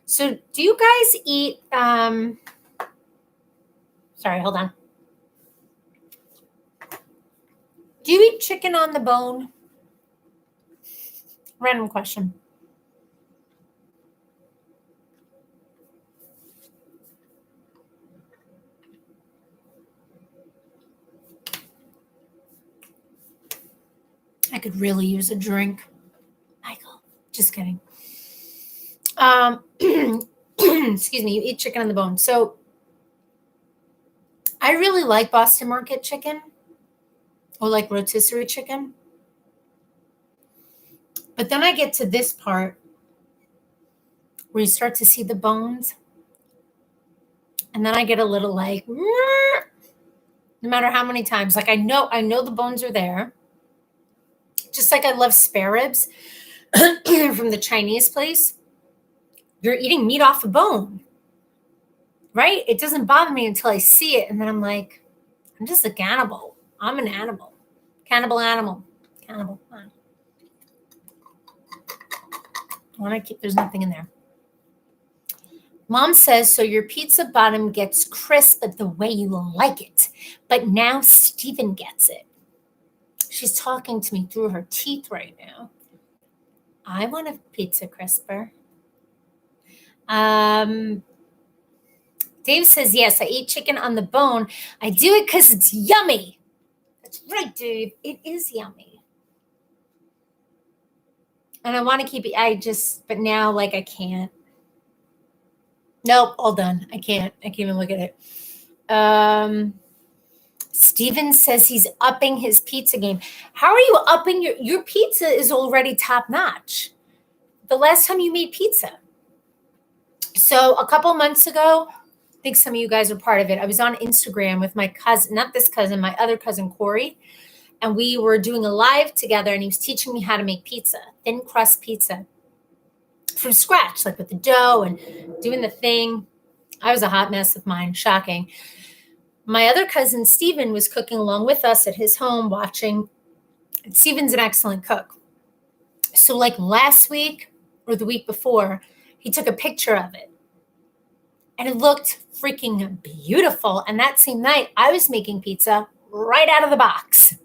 So do you guys eat, sorry, hold on. Do you eat chicken on the bone? Random question. I could really use a drink. Michael, just kidding. Excuse me, you eat chicken on the bone. So I really like Boston Market chicken or like rotisserie chicken. But then I get to this part where you start to see the bones. And then I get a little like, no matter how many times. Like I know the bones are there. Just like I love spare ribs from the Chinese place. You're eating meat off a bone, right? It doesn't bother me until I see it. And then I'm like, I'm just a cannibal. I'm an animal. Cannibal animal. Cannibal. I want to keep, there's nothing in there. Mom says, so your pizza bottom gets crisp the way you like it. But now Stephen gets it. She's talking to me through her teeth right now. I want a pizza crisper. Dave says, yes, I eat chicken on the bone. I do it because it's yummy. That's right, Dave. It is yummy. And I want to keep it. But now, like, I can't. Nope, all done. I can't even look at it. Steven says he's upping his pizza game. How are you upping your pizza is already top notch. The last time you made pizza. So a couple months ago, I think some of you guys are part of it. I was on Instagram with my cousin, not this cousin, my other cousin, Corey. And we were doing a live together and he was teaching me how to make pizza, thin crust pizza from scratch, like with the dough and doing the thing. I was a hot mess with mine, shocking. My other cousin, Steven, was cooking along with us at his home watching. Steven's an excellent cook. So like last week or the week before, he took a picture of it. And it looked freaking beautiful. And that same night, I was making pizza right out of the box.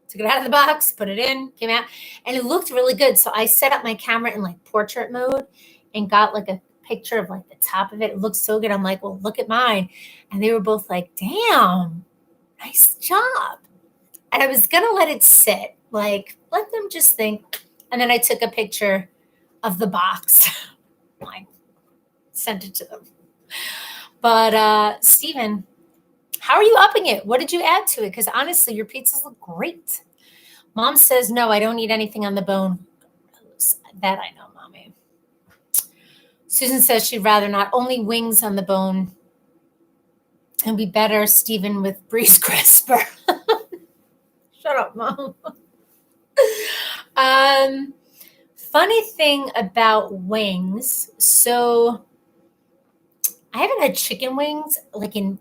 Took it out of the box, put it in, came out, and it looked really good. So I set up my camera in like portrait mode and got like a picture of like the top of it. It looked so good. I'm like, well, look at mine. And they were both like, damn, nice job. And I was going to let it sit, like, let them just think. And then I took a picture of the box. Like, sent it to them. But Steven, how are you upping it? What did you add to it? Because honestly, your pizzas look great. Mom says, no, I don't eat anything on the bone. That I know, Mommy. Susan says she'd rather not, only wings on the bone. It'd be better, Steven, with Breeze Crisper. Shut up, Mom. Funny thing about wings. So I haven't had chicken wings like in,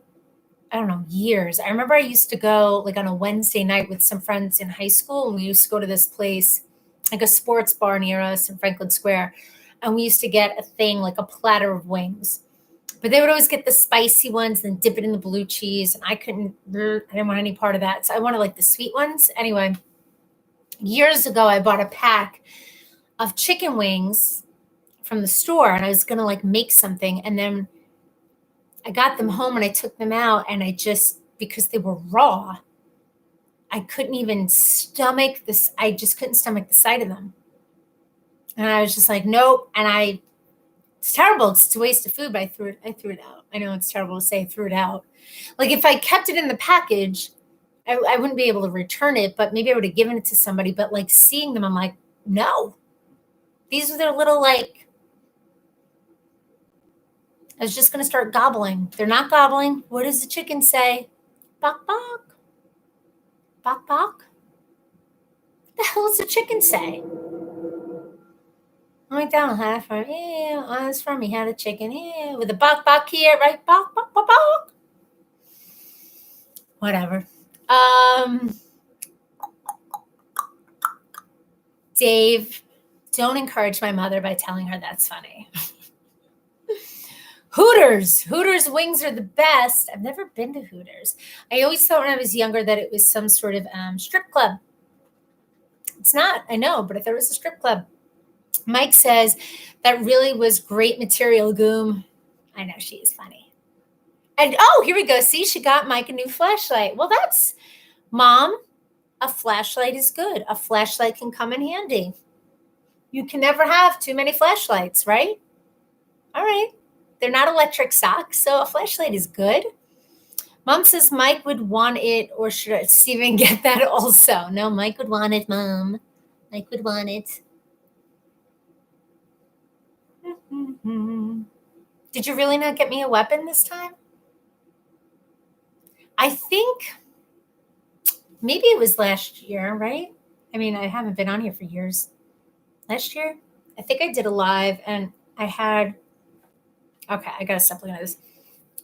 I don't know, years. I remember I used to go like on a Wednesday night with some friends in high school, and we used to go to this place, like a sports bar near us in Franklin Square. And we used to get a thing, like a platter of wings. But they would always get the spicy ones and dip it in the blue cheese. And I didn't want any part of that. So I wanted like the sweet ones. Anyway, years ago, I bought a pack of chicken wings from the store, and I was going to like make something. And then I got them home and I took them out, and because they were raw, I couldn't even stomach this. I just couldn't stomach the sight of them. And I was just like, nope. And it's terrible. It's a waste of food, but I threw it out. I know it's terrible to say I threw it out. Like if I kept it in the package, I wouldn't be able to return it, but maybe I would have given it to somebody. But like seeing them, I'm like, no. These are their little like, I was just going to start gobbling. They're not gobbling. What does the chicken say? Bok, bok. Bok, bok. What the hell does the chicken say? McDonald had it from, yeah, it's from me, had a chicken, yeah, with a bok, bok here, right? Bok, bok, bok, bok. Whatever. Dave, don't encourage my mother by telling her that's funny. Hooters wings are the best. I've never been to Hooters. I always thought when I was younger that it was some sort of strip club. It's not, I know, but I thought it was a strip club. Mike says that really was great material, Goom. I know, she is funny. And oh, here we go. See, she got Mike a new flashlight. Well, that's, Mom, a flashlight is good. A flashlight can come in handy. You can never have too many flashlights, right? All right. They're not electric socks, so a flashlight is good. Mom says Mike would want it, or should Steven get that also? No, Mike would want it, Mom. Mike would want it. Did you really not get me a weapon this time? I think maybe it was last year, right? I mean, I haven't been on here for years. Last year, I think I did a live, and I had, okay, I gotta stop looking at this.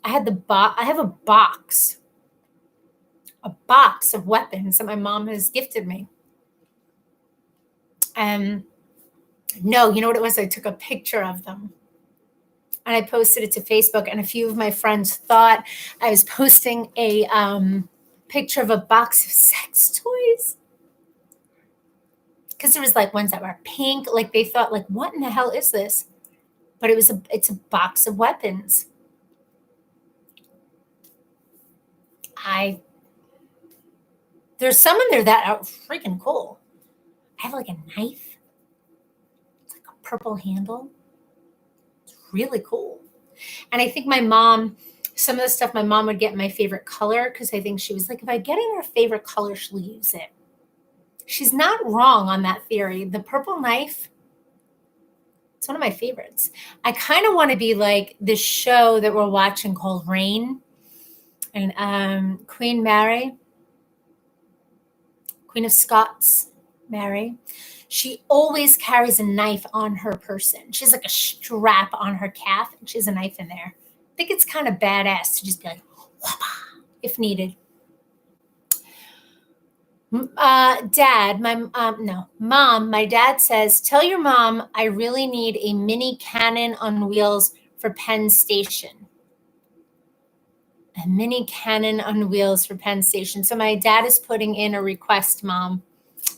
I have a box of weapons that my mom has gifted me. No, you know what it was? I took a picture of them and I posted it to Facebook, and a few of my friends thought I was posting a picture of a box of sex toys. Because there was like ones that were pink, like they thought like, what in the hell is this? but it's a box of weapons. There's some in there that are freaking cool. I have like a knife. It's like a purple handle. It's really cool. And I think my mom, some of the stuff my mom would get my favorite color, because I think she was like, if I get in her favorite color, she'll use it. She's not wrong on that theory. The purple knife, it's one of my favorites. I kind of want to be like this show that we're watching called Rain, and Queen Mary, Queen of Scots, Mary. She always carries a knife on her person. She has like a strap on her calf, and she has a knife in there. I think it's kind of badass to just be like, if needed. Dad, Mom, my dad says, tell your mom I really need a mini cannon on wheels for Penn Station. A mini cannon on wheels for Penn Station. So my dad is putting in a request, Mom,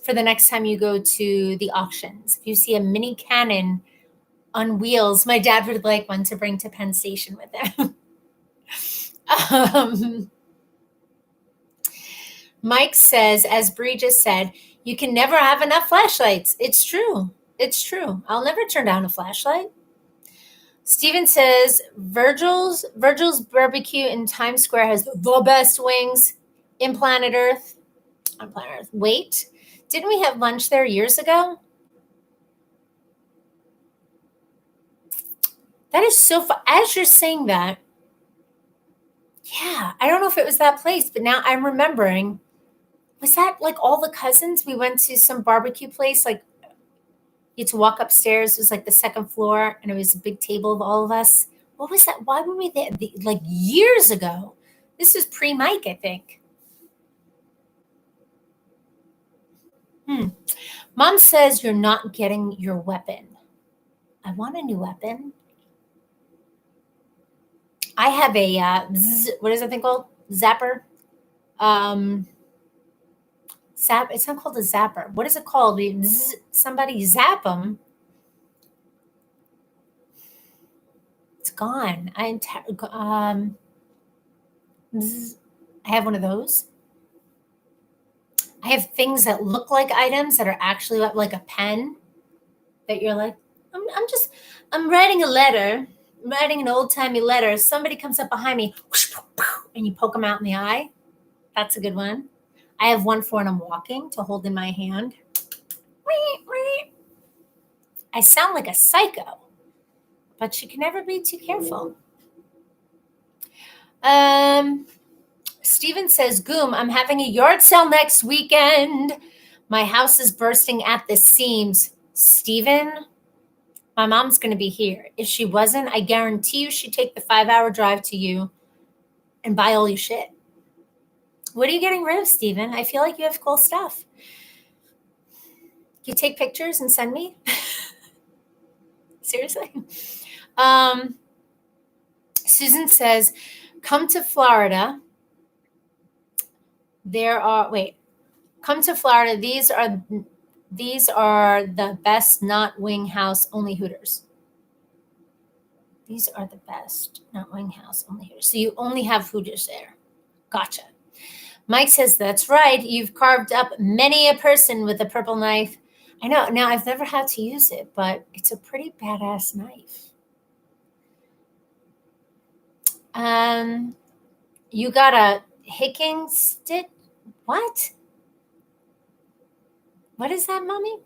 for the next time you go to the auctions. If you see a mini cannon on wheels, my dad would like one to bring to Penn Station with him. Mike says, as Bree just said, you can never have enough flashlights. It's true. It's true. I'll never turn down a flashlight. Steven says, Virgil's Barbecue in Times Square has the best wings in planet Earth. On planet Earth. Wait, didn't we have lunch there years ago? That is so fun. As you're saying that, yeah, I don't know if it was that place, but now I'm remembering. Was that like all the cousins? We went to some barbecue place, like you had to walk upstairs. It was like the second floor, and it was a big table of all of us. What was that? Why were we there? Like years ago. This was pre-Mike, I think. Mom says you're not getting your weapon. I want a new weapon. I have a, what is that thing called? Zapper. It's not called a zapper. What is it called? Somebody zap them. It's gone. I have one of those. I have things that look like items that are actually like a pen that you're like, I'm writing a letter. I'm writing an old-timey letter. Somebody comes up behind me and you poke them out in the eye. That's a good one. I have one for when I'm walking to hold in my hand. I sound like a psycho, but you can never be too careful. Steven says, Goom, I'm having a yard sale next weekend. My house is bursting at the seams. Steven, my mom's going to be here. If she wasn't, I guarantee you she'd take the 5-hour drive to you and buy all your shit. What are you getting rid of, Steven? I feel like you have cool stuff. You take pictures and send me? Seriously? Susan says, come to Florida. Come to Florida. These are the best not wing house, only Hooters. These are the best not wing house, only Hooters. So you only have Hooters there. Gotcha. Mike says, that's right. You've carved up many a person with a purple knife. I know. Now, I've never had to use it, but it's a pretty badass knife. You got a hicking stick? What? What is that, Mommy?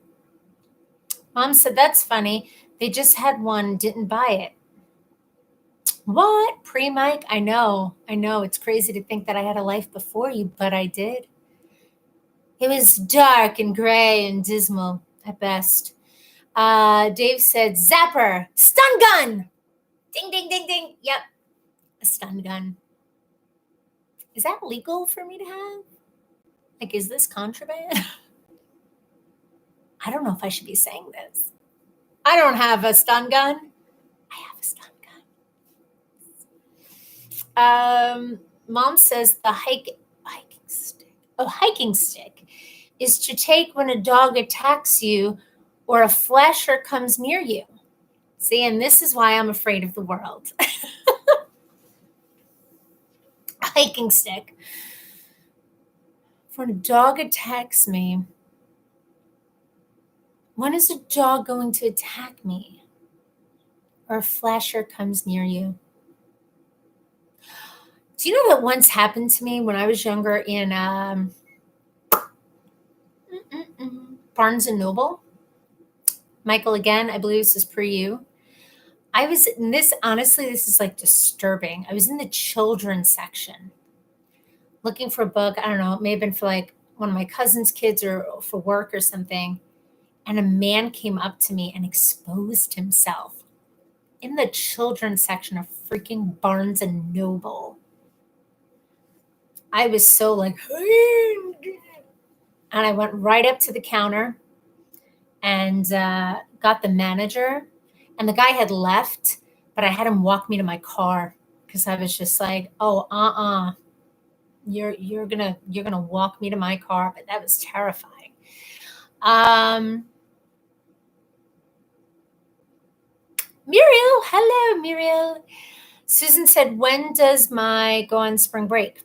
Mom said, that's funny. They just had one, didn't buy it. What? Pre-Mike? I know. It's crazy to think that I had a life before you, but I did. It was dark and gray and dismal at best. Dave said, zapper, stun gun. Ding, ding, ding, ding. Yep, a stun gun. Is that legal for me to have? Like, is this contraband? I don't know if I should be saying this. I don't have a stun gun. I have a stun gun. Mom says the hiking stick is to take when a dog attacks you or a flasher comes near you. See, and this is why I'm afraid of the world. A hiking stick. When a dog attacks me, when is a dog going to attack me? Or a flasher comes near you? Do you know that once happened to me when I was younger in Barnes and Noble? Michael, again, I believe this is per you. I was in this, honestly, this is like disturbing. I was in the children's section looking for a book. I don't know, it may have been for like one of my cousin's kids or for work or something. And a man came up to me and exposed himself in the children's section of freaking Barnes and Noble. I was so like, and I went right up to the counter and got the manager. And the guy had left, but I had him walk me to my car because I was just like, oh, you're gonna walk me to my car. But that was terrifying. Muriel, hello, Muriel. Susan said, when does my go on spring break?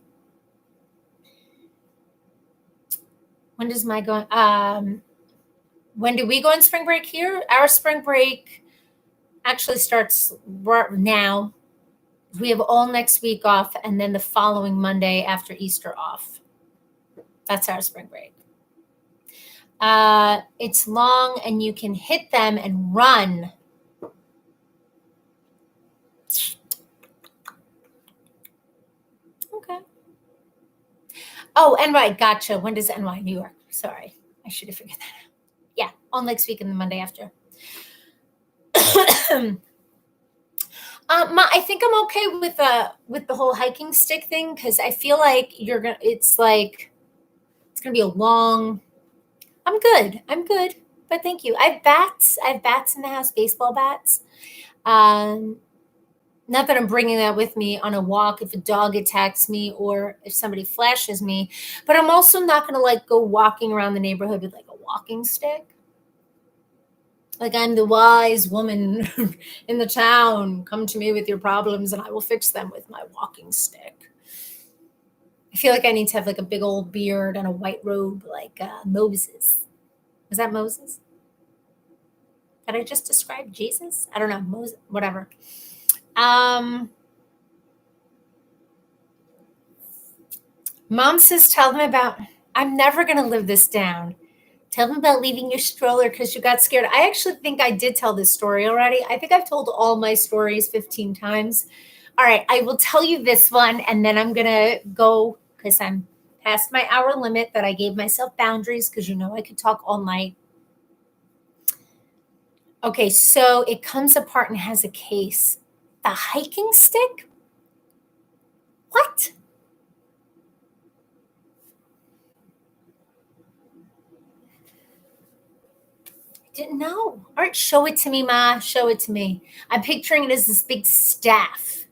When does my go on? When do we go on spring break here? Our spring break actually starts now. We have all next week off, and then the following Monday after Easter off. That's our spring break. It's long, and you can hit them and run. Okay. Oh, NY, gotcha. When does NY? New York. Sorry, I should have figured that out. Yeah, all next week and the Monday after. I think I'm okay with the whole hiking stick thing because I feel like it's gonna be a long. I'm good, but thank you. I have bats. In the house, baseball bats. Not that I'm bringing that with me on a walk if a dog attacks me or if somebody flashes me, but I'm also not gonna like go walking around the neighborhood with like a walking stick. Like I'm the wise woman in the town. Come to me with your problems and I will fix them with my walking stick. I feel like I need to have like a big old beard and a white robe like Moses. Was that Moses? Did I just describe Jesus? I don't know. Moses, whatever. Mom says, tell them about, I'm never going to live this down. Tell them about leaving your stroller because you got scared. I actually think I did tell this story already. I think I've told all my stories 15 times. All right, I will tell you this one, and then I'm going to go because I'm past my hour limit that I gave myself boundaries because you know I could talk all night. Okay, so it comes apart and has a case. The hiking stick? What? Didn't know. All right, show it to me, Ma. Show it to me. I'm picturing it as this big staff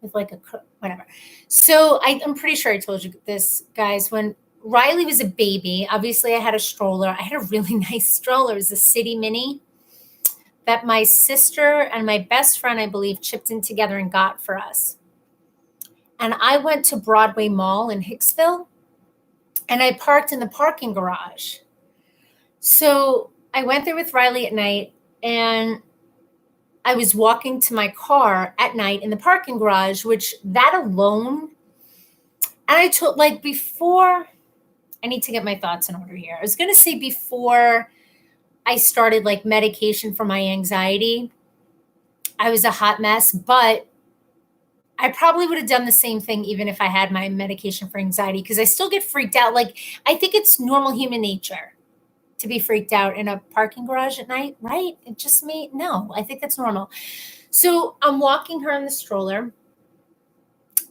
with like a whatever. So I'm pretty sure I told you this, guys. When Riley was a baby, obviously I had a stroller. I had a really nice stroller. It was a City Mini that my sister and my best friend, I believe, chipped in together and got for us. And I went to Broadway Mall in Hicksville, and I parked in the parking garage. So I went there with Riley at night, and I was walking to my car at night in the parking garage, which that alone, and I told like before, I need to get my thoughts in order here. I was going to say before I started like medication for my anxiety, I was a hot mess, but I probably would have done the same thing even if I had my medication for anxiety because I still get freaked out. Like I think it's normal human nature to be freaked out in a parking garage at night, right? It just me. No, I think that's normal. So I'm walking her in the stroller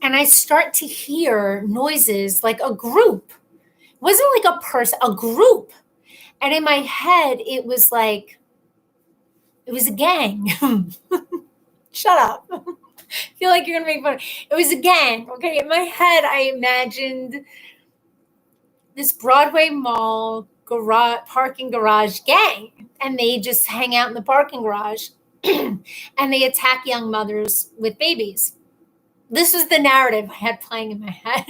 and I start to hear noises like a group. It wasn't like a person, a group. And in my head, it was like, it was a gang. Shut up. I feel like you're going to make fun. It was a gang. Okay. In my head, I imagined this Broadway Mall parking garage gang, and they just hang out in the parking garage. and they attack young mothers with babies. This was the narrative I had playing in my head.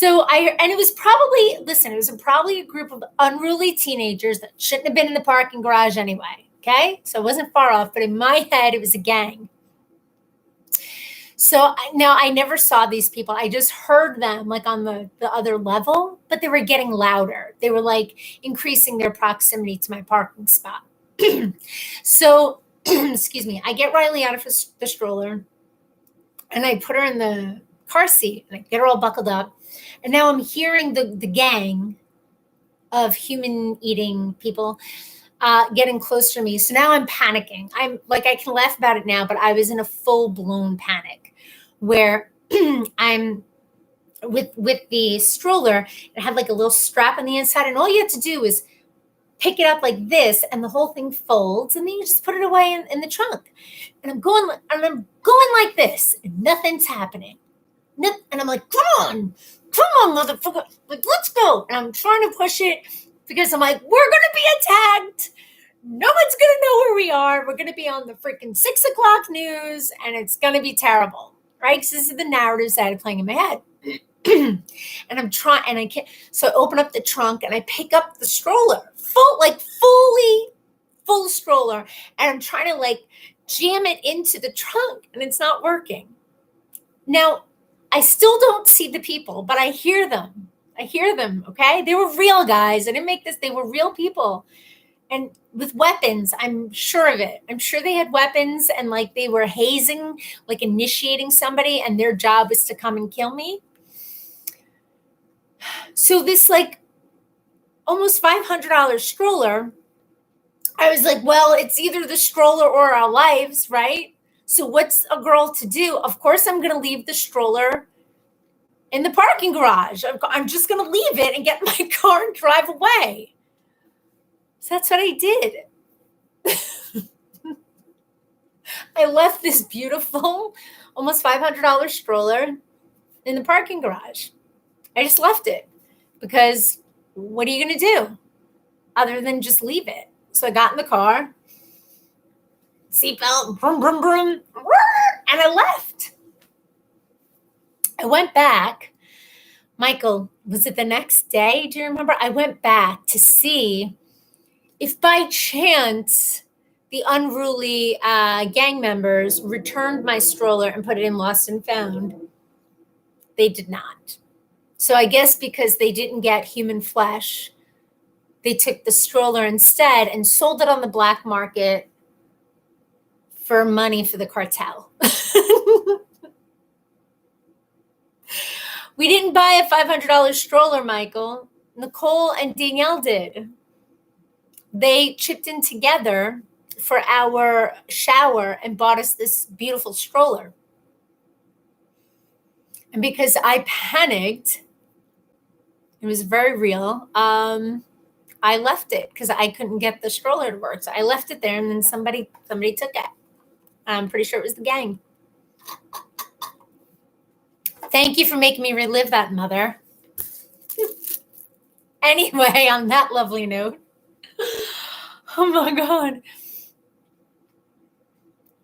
And it was probably a group of unruly teenagers that shouldn't have been in the parking garage anyway. Okay. So it wasn't far off, but in my head, it was a gang. So now I never saw these people. I just heard them like on the other level, but they were getting louder. They were like increasing their proximity to my parking spot. So, excuse me, I get Riley out of the stroller and I put her in the car seat and I get her all buckled up. And now I'm hearing the gang of human eating people getting closer to me. So now I'm panicking. I'm like, I can laugh about it now, but I was in a full blown panic where I'm with the stroller. It had like a little strap on the inside, and all you have to do is pick it up like this, and the whole thing folds, and then you just put it away in the trunk. And I'm going like this, and nothing's happening. And I'm like, come on, motherfucker, like let's go. And I'm trying to push it because I'm like, we're gonna be attacked. No one's gonna know where we are. We're gonna be on the freaking 6 o'clock news, and it's gonna be terrible, right? Because this is the narratives that are playing in my head. And I'm trying, and I can't. So I open up the trunk and I pick up the stroller, full stroller, and I'm trying to like jam it into the trunk, and it's not working. Now, I still don't see the people, but I hear them. Okay, they were real guys. I didn't make this. They were real people, and with weapons. I'm sure of it. I'm sure they had weapons, and like they were hazing, like initiating somebody, and their job was to come and kill me. So this like almost $500 stroller, I was like, well, it's either the stroller or our lives, right? So what's a girl to do? Of course, I'm going to leave the stroller in the parking garage. I'm just going to leave it and get my car and drive away. So that's what I did. I left this beautiful, almost $500 stroller in the parking garage. I just left it because what are you going to do other than just leave it? So I got in the car, seatbelt, brum, brum, brum, and I left. I went back. Michael, was it the next day? Do you remember? I went back to see if by chance the unruly gang members returned my stroller and put it in lost and found. They did not. So I guess because they didn't get human flesh, they took the stroller instead and sold it on the black market for money for the cartel. We didn't buy a $500 stroller, Michael. Nicole and Danielle did. They chipped in together for our shower and bought us this beautiful stroller. And because I panicked, it was very real. I left it because I couldn't get the stroller to work. So I left it there, and then somebody took it. I'm pretty sure it was the gang. Thank you for making me relive that, Mother. Anyway, on that lovely note, oh my God.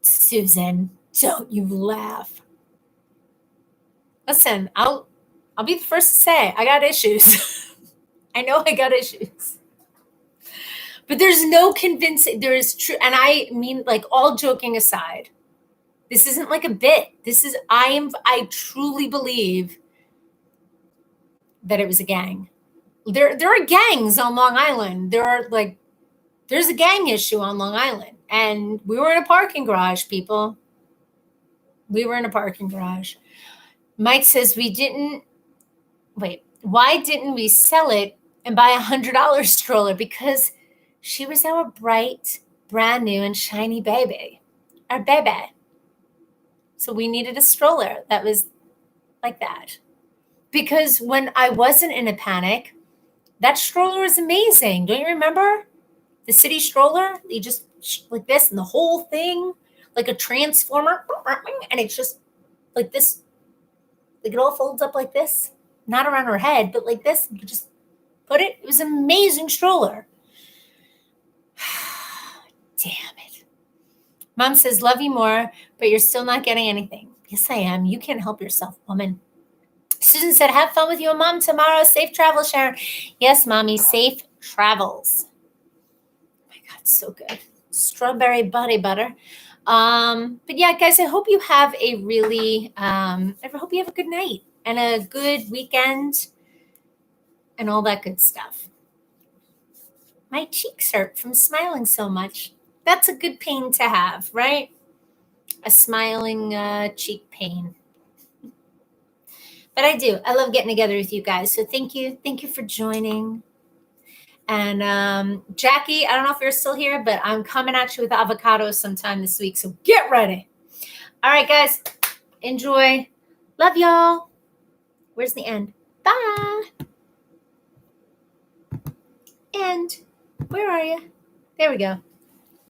Susan, don't you laugh. Listen, I'll be the first to say I got issues. I know I got issues. But there's no convincing, there is true, and I mean, like, all joking aside, this isn't like a bit. I truly believe that it was a gang. There are gangs on Long Island. There's a gang issue on Long Island. And we were in a parking garage, people. We were in a parking garage. Mike says why didn't we sell it and buy a $100 stroller? Because she was our bright, brand new and shiny baby. Our baby. So we needed a stroller that was like that. Because when I wasn't in a panic, that stroller was amazing. Don't you remember? The city stroller? You just like this, and the whole thing, like a transformer, and it's just like this. Like it all folds up like this. Not around her head, but like this. You just put it. It was an amazing stroller. Damn it. Mom says, love you more, but you're still not getting anything. Yes, I am. You can't help yourself, woman. Susan said, have fun with your mom tomorrow. Safe travels, Sharon. Yes, Mommy, safe travels. Oh my God, so good. Strawberry body butter. But yeah, guys, I hope you have a really, I hope you have a good night and a good weekend and all that good stuff. My cheeks hurt from smiling so much. That's a good pain to have, right? A smiling cheek pain. But I do. I love getting together with you guys. So thank you. Thank you for joining. And Jackie, I don't know if you're still here, but I'm coming at you with avocados sometime this week. So get ready. All right, guys. Enjoy. Love y'all. Where's the end? Bye. And where are you? There we go.